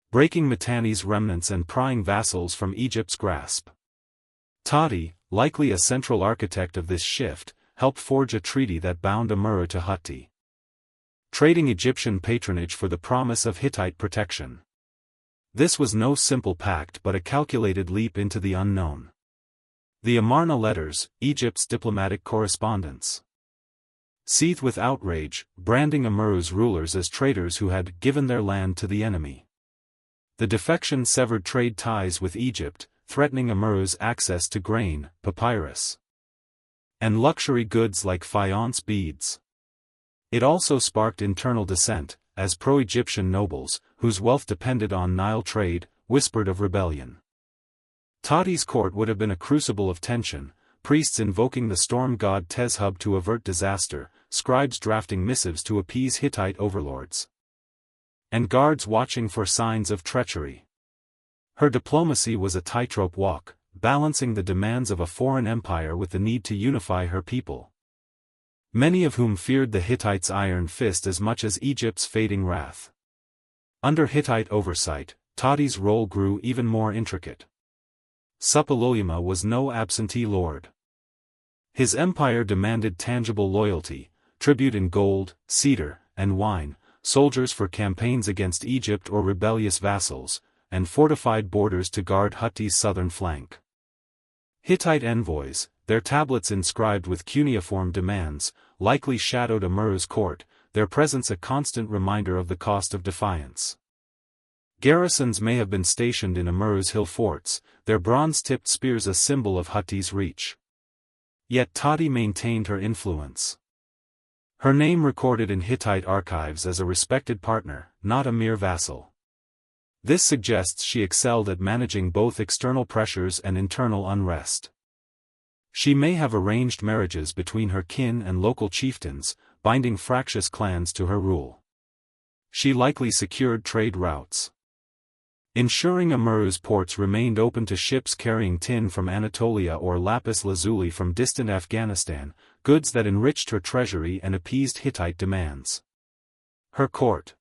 breaking Mitanni's remnants and prying vassals from Egypt's grasp. Tati, likely a central architect of this shift, helped forge a treaty that bound Amurru to Hutti, trading Egyptian patronage for the promise of Hittite protection. This was no simple pact but a calculated leap into the unknown. The Amarna letters, Egypt's diplomatic correspondence, seethed with outrage, branding Amurru's rulers as traitors who had given their land to the enemy. The defection severed trade ties with Egypt, threatening Amurru's access to grain, papyrus, and luxury goods like faience beads. It also sparked internal dissent, as pro-Egyptian nobles, whose wealth depended on Nile trade, whispered of rebellion. Tati's court would have been a crucible of tension, priests invoking the storm god Tezhub to avert disaster, scribes drafting missives to appease Hittite overlords, and guards watching for signs of treachery. Her diplomacy was a tightrope walk, balancing the demands of a foreign empire with the need to unify her people, many of whom feared the Hittites' iron fist as much as Egypt's fading wrath. Under Hittite oversight, Tati's role grew even more intricate. Suppiluliuma was no absentee lord. His empire demanded tangible loyalty, tribute in gold, cedar, and wine, soldiers for campaigns against Egypt or rebellious vassals, and fortified borders to guard Hutti's southern flank. Hittite envoys, their tablets inscribed with cuneiform demands, likely shadowed Amurru's court, their presence a constant reminder of the cost of defiance. Garrisons may have been stationed in Amurru's hill forts, their bronze-tipped spears a symbol of Hutti's reach. Yet Tati maintained her influence. Her name recorded in Hittite archives as a respected partner, not a mere vassal. This suggests she excelled at managing both external pressures and internal unrest. She may have arranged marriages between her kin and local chieftains, binding fractious clans to her rule. She likely secured trade routes, ensuring Amurru's ports remained open to ships carrying tin from Anatolia or lapis lazuli from distant Afghanistan, goods that enriched her treasury and appeased Hittite demands. Her court,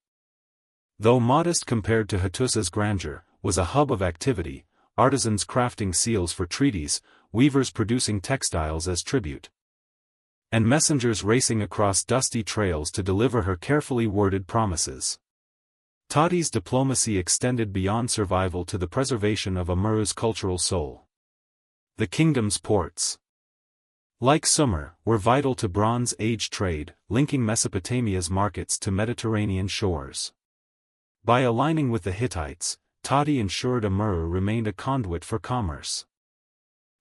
though modest compared to Hattusa's grandeur, was a hub of activity, artisans crafting seals for treaties, weavers producing textiles as tribute, and messengers racing across dusty trails to deliver her carefully worded promises. Tati's diplomacy extended beyond survival to the preservation of Amurru's cultural soul. The kingdom's ports, like Sumer, were vital to Bronze Age trade, linking Mesopotamia's markets to Mediterranean shores. By aligning with the Hittites, Tati ensured Amurru remained a conduit for commerce,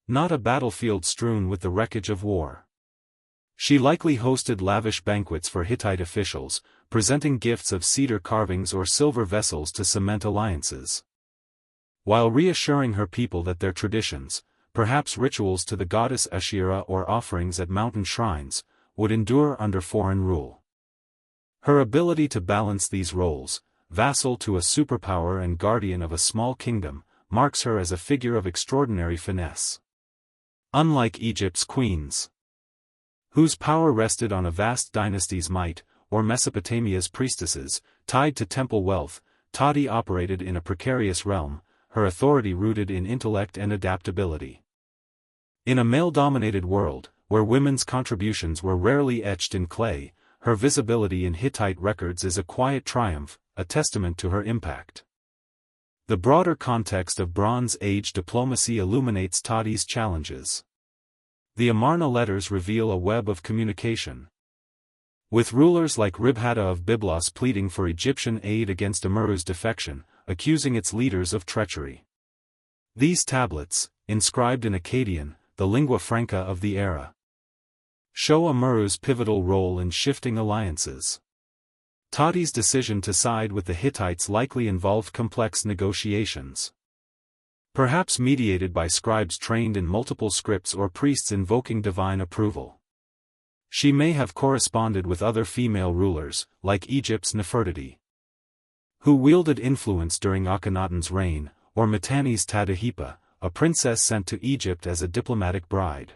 not a battlefield strewn with the wreckage of war. She likely hosted lavish banquets for Hittite officials, presenting gifts of cedar carvings or silver vessels to cement alliances, while reassuring her people that their traditions, perhaps rituals to the goddess Asherah or offerings at mountain shrines, would endure under foreign rule. Her ability to balance these roles, vassal to a superpower and guardian of a small kingdom, marks her as a figure of extraordinary finesse. Unlike Egypt's queens, whose power rested on a vast dynasty's might, or Mesopotamia's priestesses, tied to temple wealth, Tati operated in a precarious realm, her authority rooted in intellect and adaptability. In a male-dominated world, where women's contributions were rarely etched in clay, her visibility in Hittite records is a quiet triumph, a testament to her impact. The broader context of Bronze Age diplomacy illuminates Tati's challenges. The Amarna letters reveal a web of communication, with rulers like Ribhadda of Byblos pleading for Egyptian aid against Amurru's defection, accusing its leaders of treachery. These tablets, inscribed in Akkadian, the lingua franca of the era, show Amurru's pivotal role in shifting alliances. Tati's decision to side with the Hittites likely involved complex negotiations. Perhaps mediated by scribes trained in multiple scripts or priests invoking divine approval. She may have corresponded with other female rulers, like Egypt's Nefertiti, who wielded influence during Akhenaten's reign, or Mitanni's Tadahippa, a princess sent to Egypt as a diplomatic bride.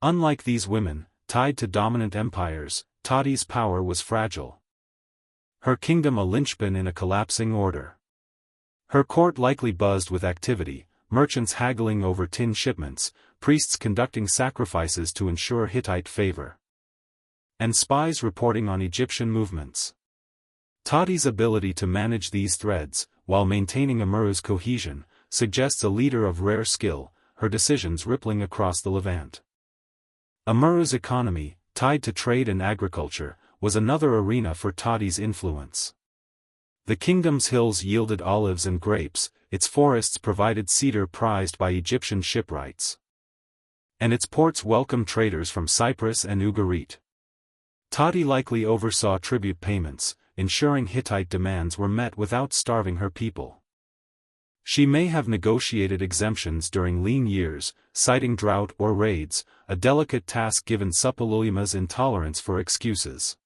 Unlike these women, tied to dominant empires, Tati's power was fragile. Her kingdom a linchpin in a collapsing order. Her court likely buzzed with activity, merchants haggling over tin shipments, priests conducting sacrifices to ensure Hittite favor, and spies reporting on Egyptian movements. Tati's ability to manage these threads, while maintaining Amuru's cohesion, suggests a leader of rare skill, her decisions rippling across the Levant. Amuru's economy, tied to trade and agriculture, was another arena for Tati's influence. The kingdom's hills yielded olives and grapes, its forests provided cedar prized by Egyptian shipwrights, and its ports welcomed traders from Cyprus and Ugarit. Tati likely oversaw tribute payments, ensuring Hittite demands were met without starving her people. She may have negotiated exemptions during lean years, citing drought or raids, a delicate task given Suppilulima's intolerance for excuses.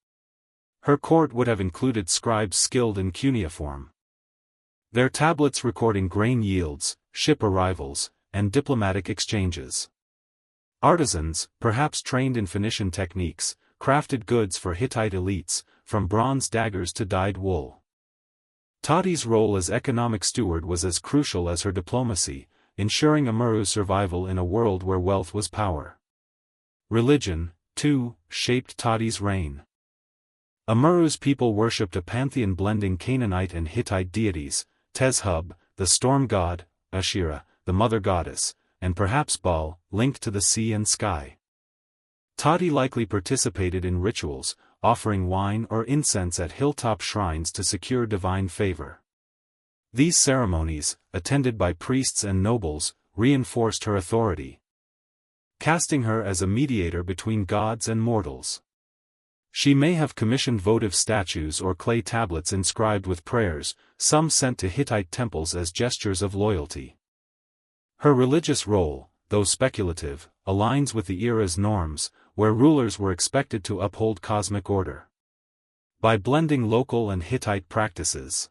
Her court would have included scribes skilled in cuneiform, their tablets recording grain yields, ship arrivals, and diplomatic exchanges. Artisans, perhaps trained in Phoenician techniques, crafted goods for Hittite elites, from bronze daggers to dyed wool. Tati's role as economic steward was as crucial as her diplomacy, ensuring Amuru's survival in a world where wealth was power. Religion, too, shaped Tati's reign. Amuru's people worshipped a pantheon blending Canaanite and Hittite deities, Tezhub, the storm god, Ashera, the mother goddess, and perhaps Baal, linked to the sea and sky. Tati likely participated in rituals, offering wine or incense at hilltop shrines to secure divine favor. These ceremonies, attended by priests and nobles, reinforced her authority, casting her as a mediator between gods and mortals. She may have commissioned votive statues or clay tablets inscribed with prayers, some sent to Hittite temples as gestures of loyalty. Her religious role, though speculative, aligns with the era's norms, where rulers were expected to uphold cosmic order. By blending local and Hittite practices,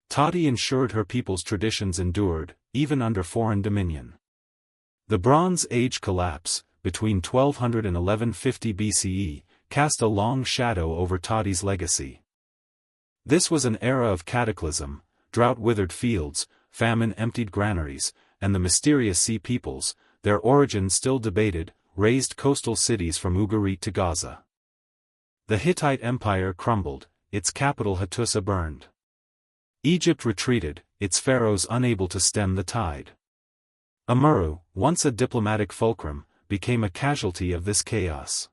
Tati ensured her people's traditions endured, even under foreign dominion. The Bronze Age collapse, between 1200 and 1150 BCE, cast a long shadow over Tati's legacy. This was an era of cataclysm, drought-withered fields, famine-emptied granaries, and the mysterious sea peoples, their origin still debated, raised coastal cities from Ugarit to Gaza. The Hittite Empire crumbled, its capital Hattusa burned. Egypt retreated, its pharaohs unable to stem the tide. Amuru, once a diplomatic fulcrum, became a casualty of this chaos.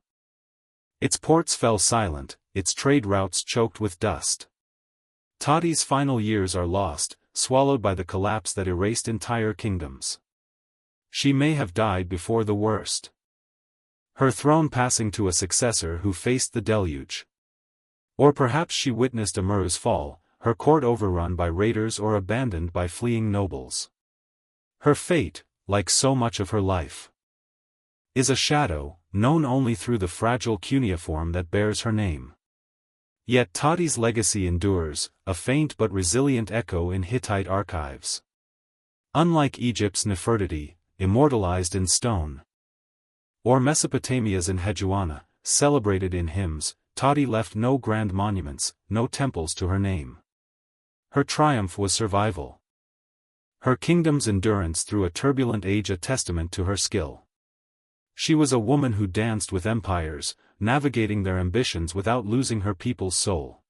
Its ports fell silent, its trade routes choked with dust. Tati's final years are lost, swallowed by the collapse that erased entire kingdoms. She may have died before the worst, her throne passing to a successor who faced the deluge. Or perhaps she witnessed Amuru's fall, her court overrun by raiders or abandoned by fleeing nobles. Her fate, like so much of her life, is a shadow, known only through the fragile cuneiform that bears her name. Yet Tati's legacy endures, a faint but resilient echo in Hittite archives. Unlike Egypt's Nefertiti, immortalized in stone, or Mesopotamia's Enheduanna, celebrated in hymns, Tati left no grand monuments, no temples to her name. Her triumph was survival. Her kingdom's endurance through a turbulent age a testament to her skill. She was a woman who danced with empires, navigating their ambitions without losing her people's soul.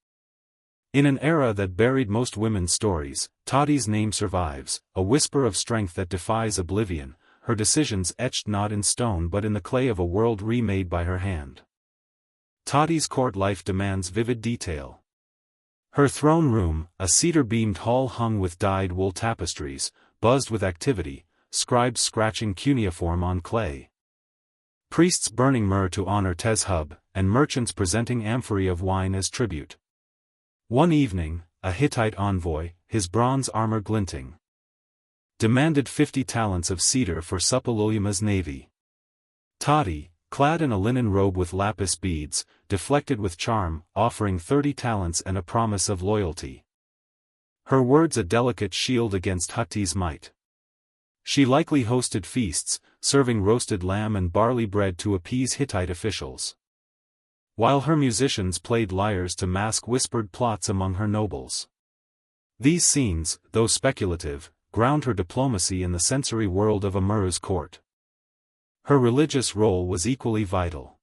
In an era that buried most women's stories, Tati's name survives, a whisper of strength that defies oblivion, her decisions etched not in stone but in the clay of a world remade by her hand. Tati's court life demands vivid detail. Her throne room, a cedar-beamed hall hung with dyed wool tapestries, buzzed with activity, scribes scratching cuneiform on clay, priests burning myrrh to honor Tezhub, and merchants presenting amphorae of wine as tribute. One evening, a Hittite envoy, his bronze armor glinting, demanded 50 talents of cedar for Suppilulima's navy. Tati, clad in a linen robe with lapis beads, deflected with charm, offering 30 talents and a promise of loyalty. Her words a delicate shield against Hutti's might. She likely hosted feasts, serving roasted lamb and barley bread to appease Hittite officials, while her musicians played lyres to mask whispered plots among her nobles. These scenes, though speculative, ground her diplomacy in the sensory world of Amur's court. Her religious role was equally vital.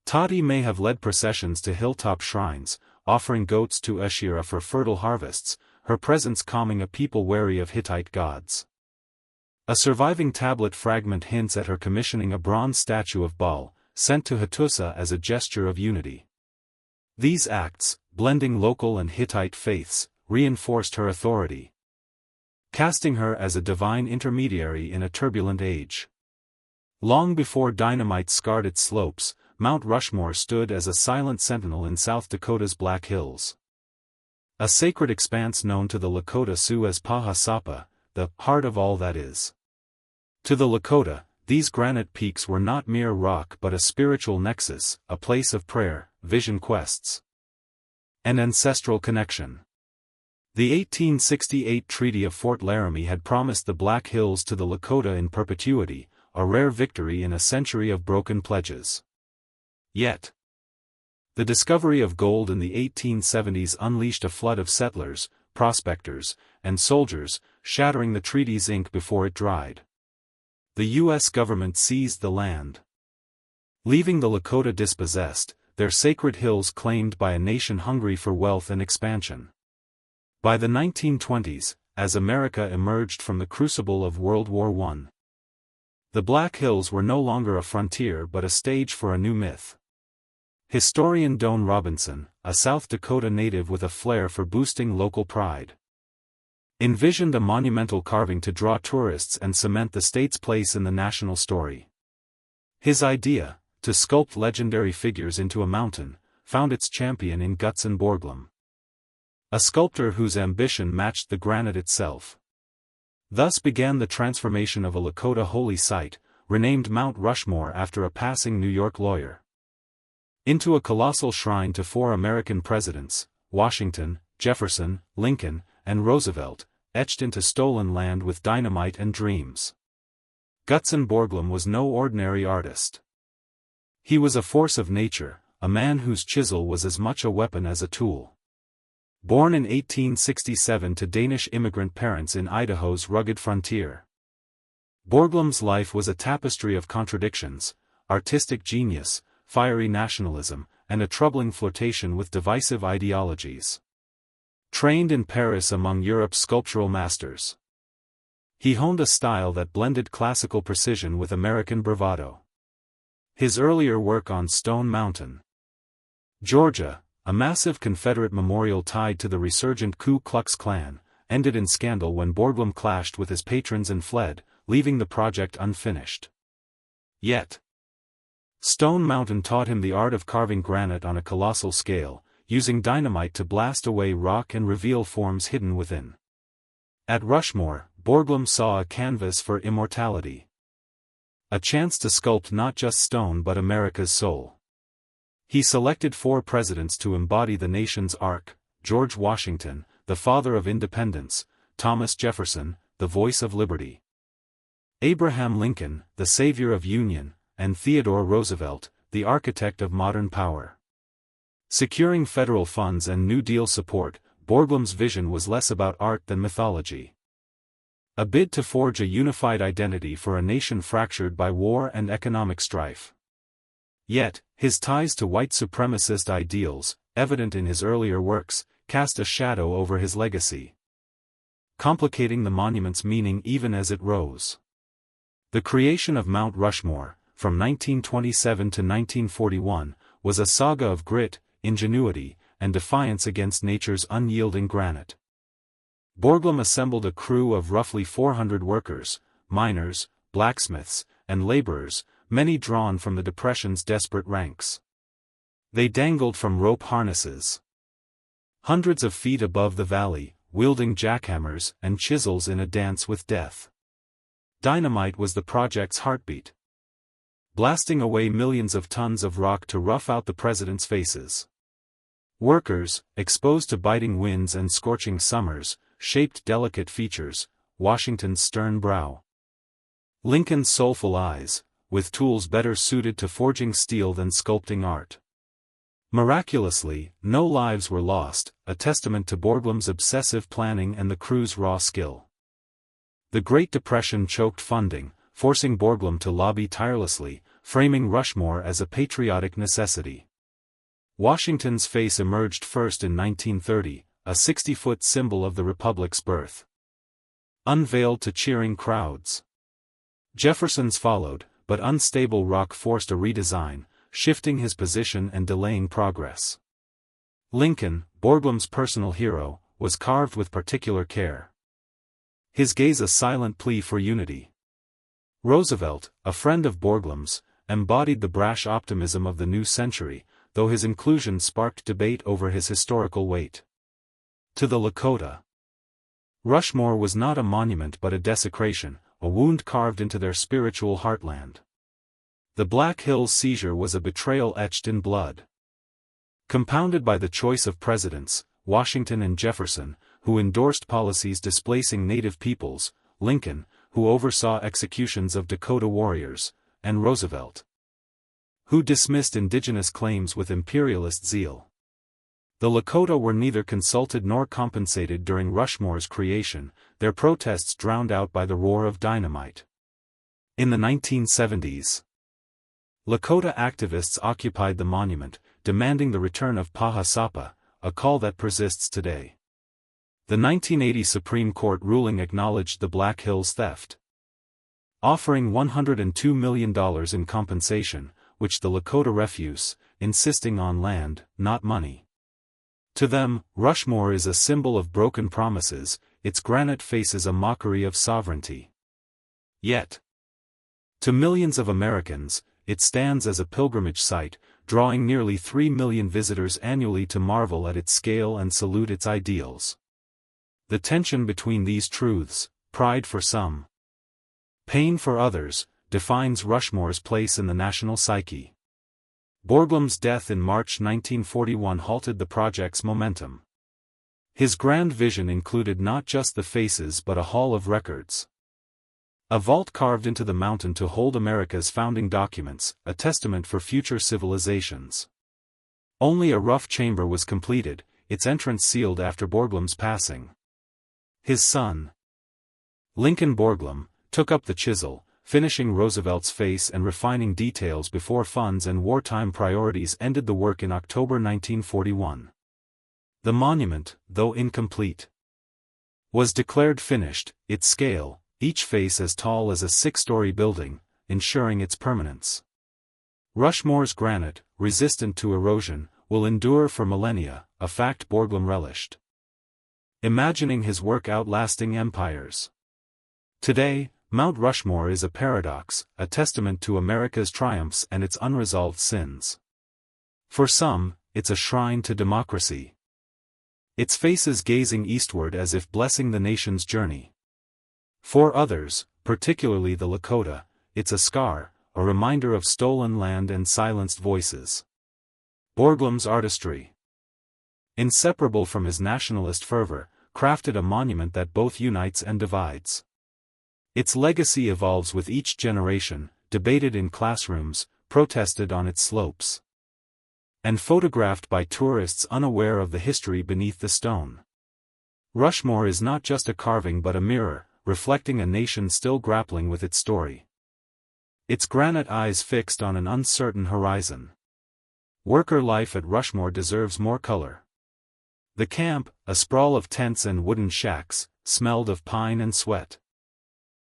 Tati may have led processions to hilltop shrines, offering goats to Ashera for fertile harvests, her presence calming a people wary of Hittite gods. A surviving tablet fragment hints at her commissioning a bronze statue of Baal, sent to Hattusa as a gesture of unity. These acts, blending local and Hittite faiths, reinforced her authority, casting her as a divine intermediary in a turbulent age. Long before dynamite scarred its slopes, Mount Rushmore stood as a silent sentinel in South Dakota's Black Hills. A sacred expanse known to the Lakota Sioux as Pahasapa, the heart of all that is. To the Lakota, these granite peaks were not mere rock but a spiritual nexus, a place of prayer, vision quests, and ancestral connection. The 1868 Treaty of Fort Laramie had promised the Black Hills to the Lakota in perpetuity, a rare victory in a century of broken pledges. Yet, the discovery of gold in the 1870s unleashed a flood of settlers, prospectors, and soldiers, shattering the treaty's ink before it dried. The U.S. government seized the land, leaving the Lakota dispossessed, their sacred hills claimed by a nation hungry for wealth and expansion. By the 1920s, as America emerged from the crucible of World War I, the Black Hills were no longer a frontier but a stage for a new myth. Historian Doane Robinson, a South Dakota native with a flair for boosting local pride, envisioned a monumental carving to draw tourists and cement the state's place in the national story. His idea, to sculpt legendary figures into a mountain, found its champion in Gutzon Borglum, a sculptor whose ambition matched the granite itself. Thus began the transformation of a Lakota holy site, renamed Mount Rushmore after a passing New York lawyer, into a colossal shrine to 4 American presidents, Washington, Jefferson, Lincoln, and Roosevelt, etched into stolen land with dynamite and dreams. Gutzon Borglum was no ordinary artist. He was a force of nature, a man whose chisel was as much a weapon as a tool. Born in 1867 to Danish immigrant parents in Idaho's rugged frontier, Borglum's life was a tapestry of contradictions: artistic genius, fiery nationalism, and a troubling flirtation with divisive ideologies. Trained in Paris among Europe's sculptural masters, he honed a style that blended classical precision with American bravado. His earlier work on Stone Mountain, Georgia, a massive Confederate memorial tied to the resurgent Ku Klux Klan, ended in scandal when Borglum clashed with his patrons and fled, leaving the project unfinished. Yet, Stone Mountain taught him the art of carving granite on a colossal scale, using dynamite to blast away rock and reveal forms hidden within. At Rushmore, Borglum saw a canvas for immortality, a chance to sculpt not just stone but America's soul. He selected 4 presidents to embody the nation's arc: George Washington, the father of independence; Thomas Jefferson, the voice of liberty; Abraham Lincoln, the savior of union; and Theodore Roosevelt, the architect of modern power. Securing federal funds and New Deal support, Borglum's vision was less about art than mythology. A bid to forge a unified identity for a nation fractured by war and economic strife. Yet, his ties to white supremacist ideals, evident in his earlier works, cast a shadow over his legacy, complicating the monument's meaning even as it rose. The creation of Mount Rushmore, from 1927 to 1941, was a saga of grit, ingenuity, and defiance against nature's unyielding granite. Borglum assembled a crew of roughly 400 workers, miners, blacksmiths, and laborers, many drawn from the Depression's desperate ranks. They dangled from rope harnesses. Hundreds of feet above the valley, wielding jackhammers and chisels in a dance with death. Dynamite was the project's heartbeat, blasting away millions of tons of rock to rough out the president's faces. Workers, exposed to biting winds and scorching summers, shaped delicate features, Washington's stern brow, Lincoln's soulful eyes, with tools better suited to forging steel than sculpting art. Miraculously, no lives were lost, a testament to Borglum's obsessive planning and the crew's raw skill. The Great Depression choked funding, forcing Borglum to lobby tirelessly, framing Rushmore as a patriotic necessity. Washington's face emerged first in 1930, a 60-foot symbol of the Republic's birth. Unveiled to cheering crowds. Jefferson's followed, but unstable rock forced a redesign, shifting his position and delaying progress. Lincoln, Borglum's personal hero, was carved with particular care. His gaze a silent plea for unity. Roosevelt, a friend of Borglum's, embodied the brash optimism of the new century, though his inclusion sparked debate over his historical weight. To the Lakota, Rushmore was not a monument but a desecration, a wound carved into their spiritual heartland. The Black Hills seizure was a betrayal etched in blood. Compounded by the choice of presidents, Washington and Jefferson, who endorsed policies displacing native peoples, Lincoln, who oversaw executions of Dakota warriors, and Roosevelt, who dismissed indigenous claims with imperialist zeal. The Lakota were neither consulted nor compensated during Rushmore's creation, their protests drowned out by the roar of dynamite. In the 1970s, Lakota activists occupied the monument, demanding the return of Paha Sapa, a call that persists today. The 1980 Supreme Court ruling acknowledged the Black Hills theft, offering $102 million in compensation, which the Lakota refuse, insisting on land, not money. To them, Rushmore is a symbol of broken promises, its granite face is a mockery of sovereignty. Yet, to millions of Americans, it stands as a pilgrimage site, drawing nearly 3 million visitors annually to marvel at its scale and salute its ideals. The tension between these truths, pride for some, pain for others, defines Rushmore's place in the national psyche. Borglum's death in March 1941 halted the project's momentum. His grand vision included not just the faces but a hall of records. A vault carved into the mountain to hold America's founding documents, a testament for future civilizations. Only a rough chamber was completed, its entrance sealed after Borglum's passing. His son, Lincoln Borglum, took up the chisel, finishing Roosevelt's face and refining details before funds and wartime priorities ended the work in October 1941. The monument, though incomplete, was declared finished, its scale, each face as tall as a 6-story building, ensuring its permanence. Rushmore's granite, resistant to erosion, will endure for millennia, a fact Borglum relished, imagining his work outlasting empires. Today, Mount Rushmore is a paradox, a testament to America's triumphs and its unresolved sins. For some, it's a shrine to democracy, its faces gazing eastward as if blessing the nation's journey. For others, particularly the Lakota, it's a scar, a reminder of stolen land and silenced voices. Borglum's artistry, inseparable from his nationalist fervor, crafted a monument that both unites and divides. Its legacy evolves with each generation, debated in classrooms, protested on its slopes, and photographed by tourists unaware of the history beneath the stone. Rushmore is not just a carving but a mirror, reflecting a nation still grappling with its story. Its granite eyes fixed on an uncertain horizon. Worker life at Rushmore deserves more color. The camp, a sprawl of tents and wooden shacks, smelled of pine and sweat.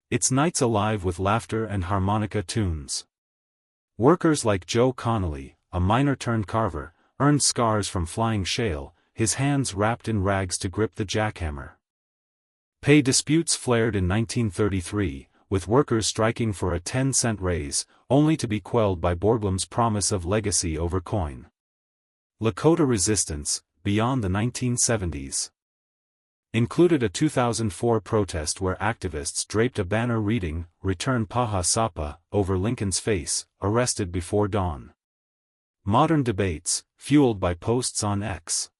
Its nights alive with laughter and harmonica tunes. Workers like Joe Connolly, a miner-turned-carver, earned scars from flying shale, his hands wrapped in rags to grip the jackhammer. Pay disputes flared in 1933, with workers striking for a 10-cent raise, only to be quelled by Borglum's promise of legacy over coin. Lakota resistance, beyond the 1970s. Included a 2004 protest where activists draped a banner reading, "Return Paha Sapa," over Lincoln's face, arrested before dawn. Modern debates, fueled by posts on X.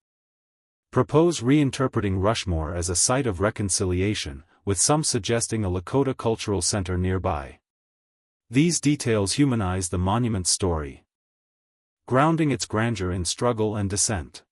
Propose reinterpreting Rushmore as a site of reconciliation, with some suggesting a Lakota cultural center nearby. These details humanize the monument's story, grounding its grandeur in struggle and dissent.